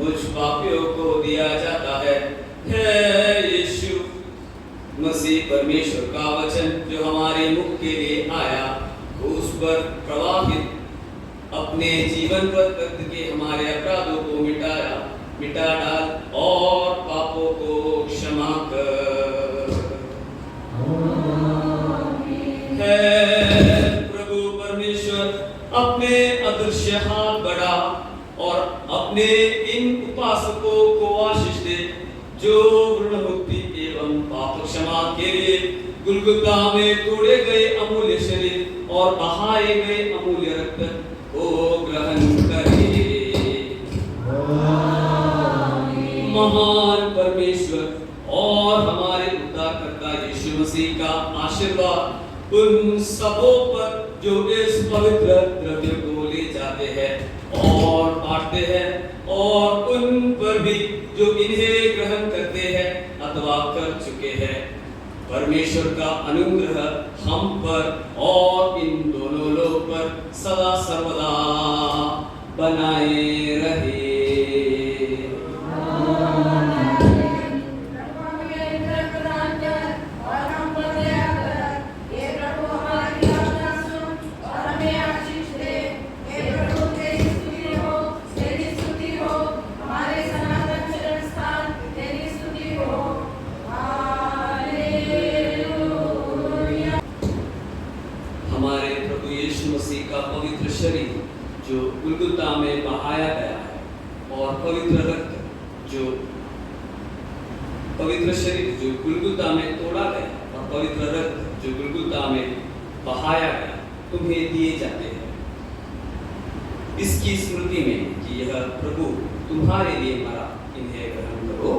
मुझ पापियों को दिया जाता है। यीशु मसीह परमेश्वर का वचन जो हमारे मुख के लिए आया, उस पर प्रवाहित अपने जीवन पर रक्त के हमारे अपराधों को मिटा डाल और पापों को क्षमा कर। प्रभु परमेश्वर अपने अदृश्य हाथ बढ़ा और अपने इन उपासकों को आशीष दे, जो ऋण मुक्ति एवं पाप क्षमा के लिए गुलगुता में तोड़े गए अमूल्य शरीर और बहाए गए अमूल्य रक्त को ग्रहण करे। महान परमेश्वर और हमारे उद्धारकर्ता यीशु मसीह का आशीर्वाद उन सबों पर जो इस पवित्र द्रव्य को ले जाते हैं और बांटते हैं, और उन पर भी जो इन्हें ग्रहण करते हैं अथवा कर चुके हैं। परमेश्वर का अनुग्रह हम पर और इन दोनों लोग पर सदा सर्वदा बनाए रहे। हमारे प्रभु यीशु मसीह का पवित्र शरीर जो गुलगुता में बहाया गया है और पवित्र रक्त जो पवित्र शरीर जो गुलगुता में तोड़ा गया और पवित्र रक्त जो गुलगुता में बहाया गया तुम्हें दिए जाते हैं, इसकी स्मृति में कि यह प्रभु तुम्हारे लिए मरा, इन्हें ग्रहण करो।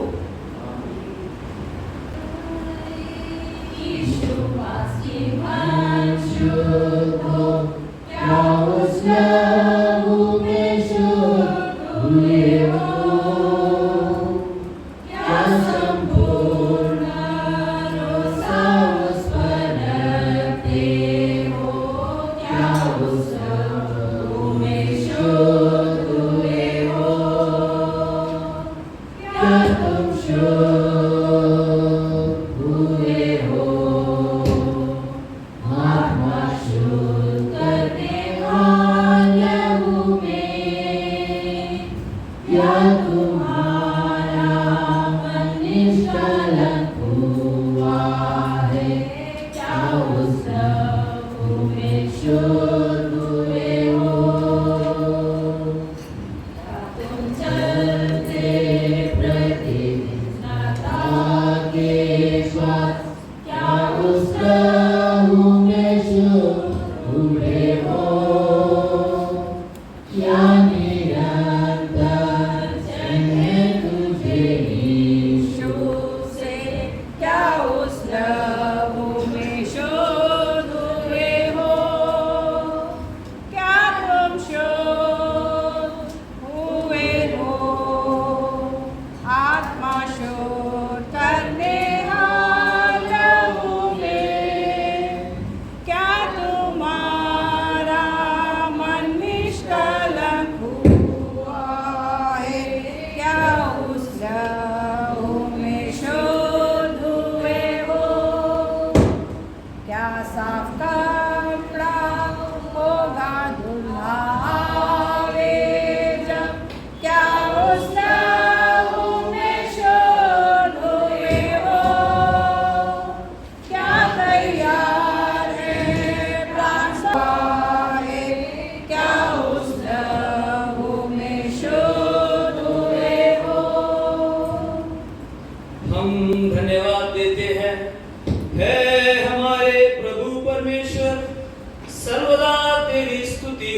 सर्वदा तेरी स्तुति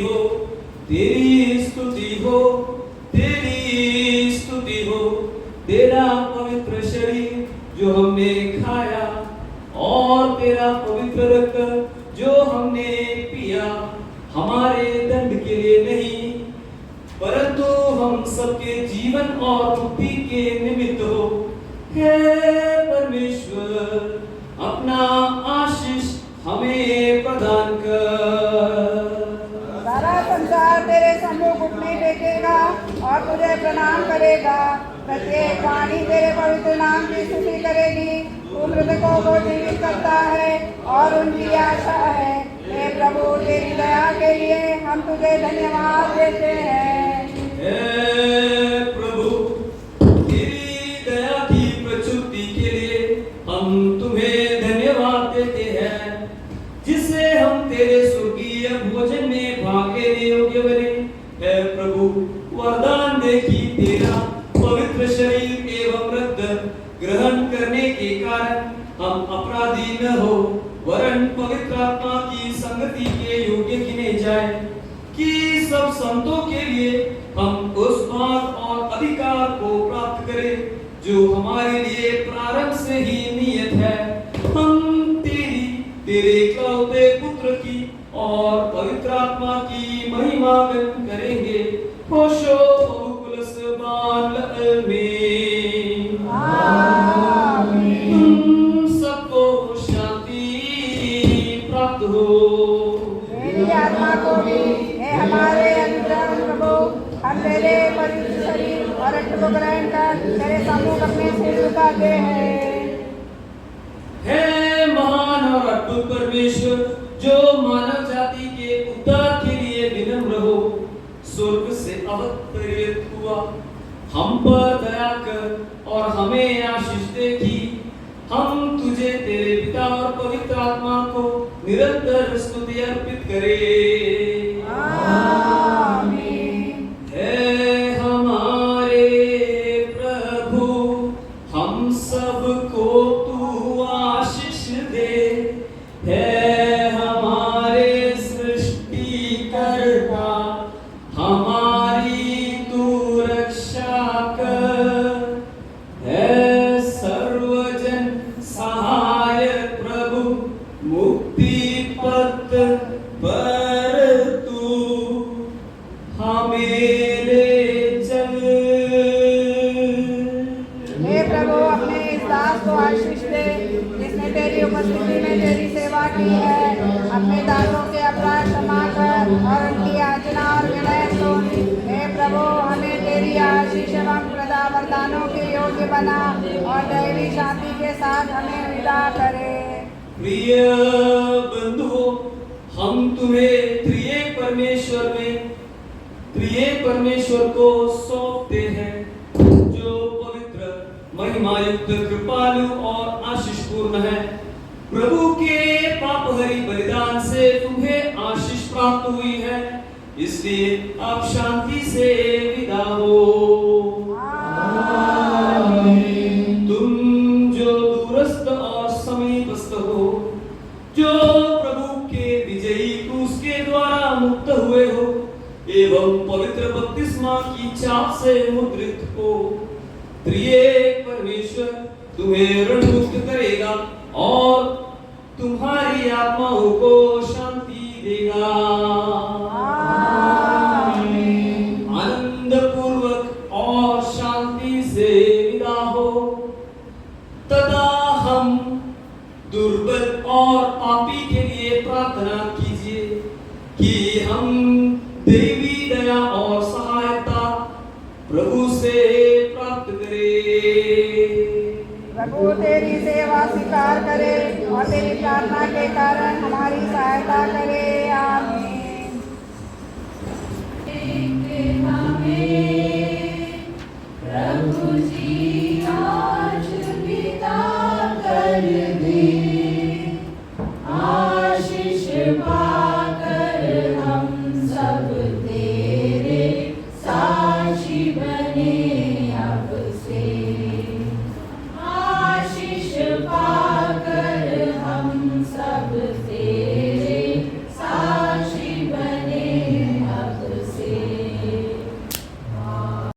तेरी स्तुति हो, तेरी स्तुति हो। तेरा पवित्र शरीर जो हमने खाया और तेरा पवित्र रक्त जो हमने पिया, हमारे दंड के लिए नहीं परंतु हम सबके जीवन और मुक्ति के निमित्त हो। हे परमेश्वर, अपना आशीष हमें प्रदान कर। सारा संसार तेरे सम्मुख घुटने टेकेगा और तुझे प्रणाम करेगा। प्रत्येक वाणी तेरे पवित्र नाम की स्तुति करेगी। तू मृतकों को जीवित करता है और उनकी आशा है। हे प्रभु, तेरी दया के लिए हम तुझे धन्यवाद देते हैं। हे प्रभु, तेरी दया की प्रचुरति के लिए हम तुम्हें धन्यवाद देते हैं, जिससे हम तेरे स्वर्गीय भोजन में भाग लेने योग्य बने। हे प्रभु, वरदान दे कि तेरा पवित्र शरीर एवं रक्त ग्रहण करने के कारण हम अपराधी न हो, वरन पवित्र आत्मा की संगति के योग्य गिने जाए, कि सब संतों के लिए हम उस भाग और अधिकार को प्राप्त करें जो हमारे लिए प्रारंभ से ही नियत है। हम तेरे इकलौते पुत्र की और पवित्र आत्मा की महिमा गान करेंगे। होशो कुलसबान में आमीन। तुम सबको शांति प्राप्त हो। मेरी आत्मा को भी हे हमारे अनुग्रह प्रभु, हम तेरे पवित्र शरीर और रक्त को ग्रहण कर तेरे सम्मुख अपने सिर झुकाते हैं। हे महान और अद्भुत परमेश्वर, जो मानव जाति के उद्धार के लिए विनम्र हो, स्वर्ग से अवतरित हुआ, हम पर दया कर और हमें आशीष दे कि हम तुझे तेरे पिता और पवित्र आत्मा को निरंतर स्तुति अर्पित करें। आमीन। हे हमारे प्रभु, हम सबको तू आशीष दे। हे हमारे सृष्टिकर्ता, हमारी तू रक्षा कर। हे सर्वजन सहायक प्रभु, मुक्ति पथ पर तू हमें ले चल। हे प्रभु, अपने इस दास को आशीष दे जिसने तेरी उपस्थिति में तेरी सेवा की है। अपने दासों के अपराध क्षमा कर और उनकी याचना और विनय सुन। हे प्रभु, हमें तेरी आशीष एवं प्रदा वरदानों के योग्य बना और दैवी शांति के साथ हमें विदा करे। प्रिय बंधुओं, हम तुम्हें त्रिएक परमेश्वर को सौंपते हैं, जो पवित्र, महिमायुक्त, कृपालु और आशीषपूर्ण है। प्रभु के पापहरी बलिदान से तुम्हें आशीष प्राप्त हुई है, इसलिए आप शांति से विदा हो। तुम जो दूरस्थ और समीपस्थ हो, जो प्रभु के विजयी क्रूस के द्वारा मुक्त हुए हो एवं पवित्र बपतिस्मा की छाप से मुद्रित हो, त्रिएक परमेश्वर तुम्हें ऋणमुक्त करेगा और तुम्हारी आत्माओं को शांति देगा। आनंद पूर्वक और शांति से विदा हो। तथा हम दुर्बल और पापी के लिए प्रार्थना कीजिए कि हम देवी दया और सहायता प्रभु से प्राप्त करें। प्रभु तेरी सेवा स्वीकार करे और तेरी प्रार्थना के कारण हमारी सहायता करे।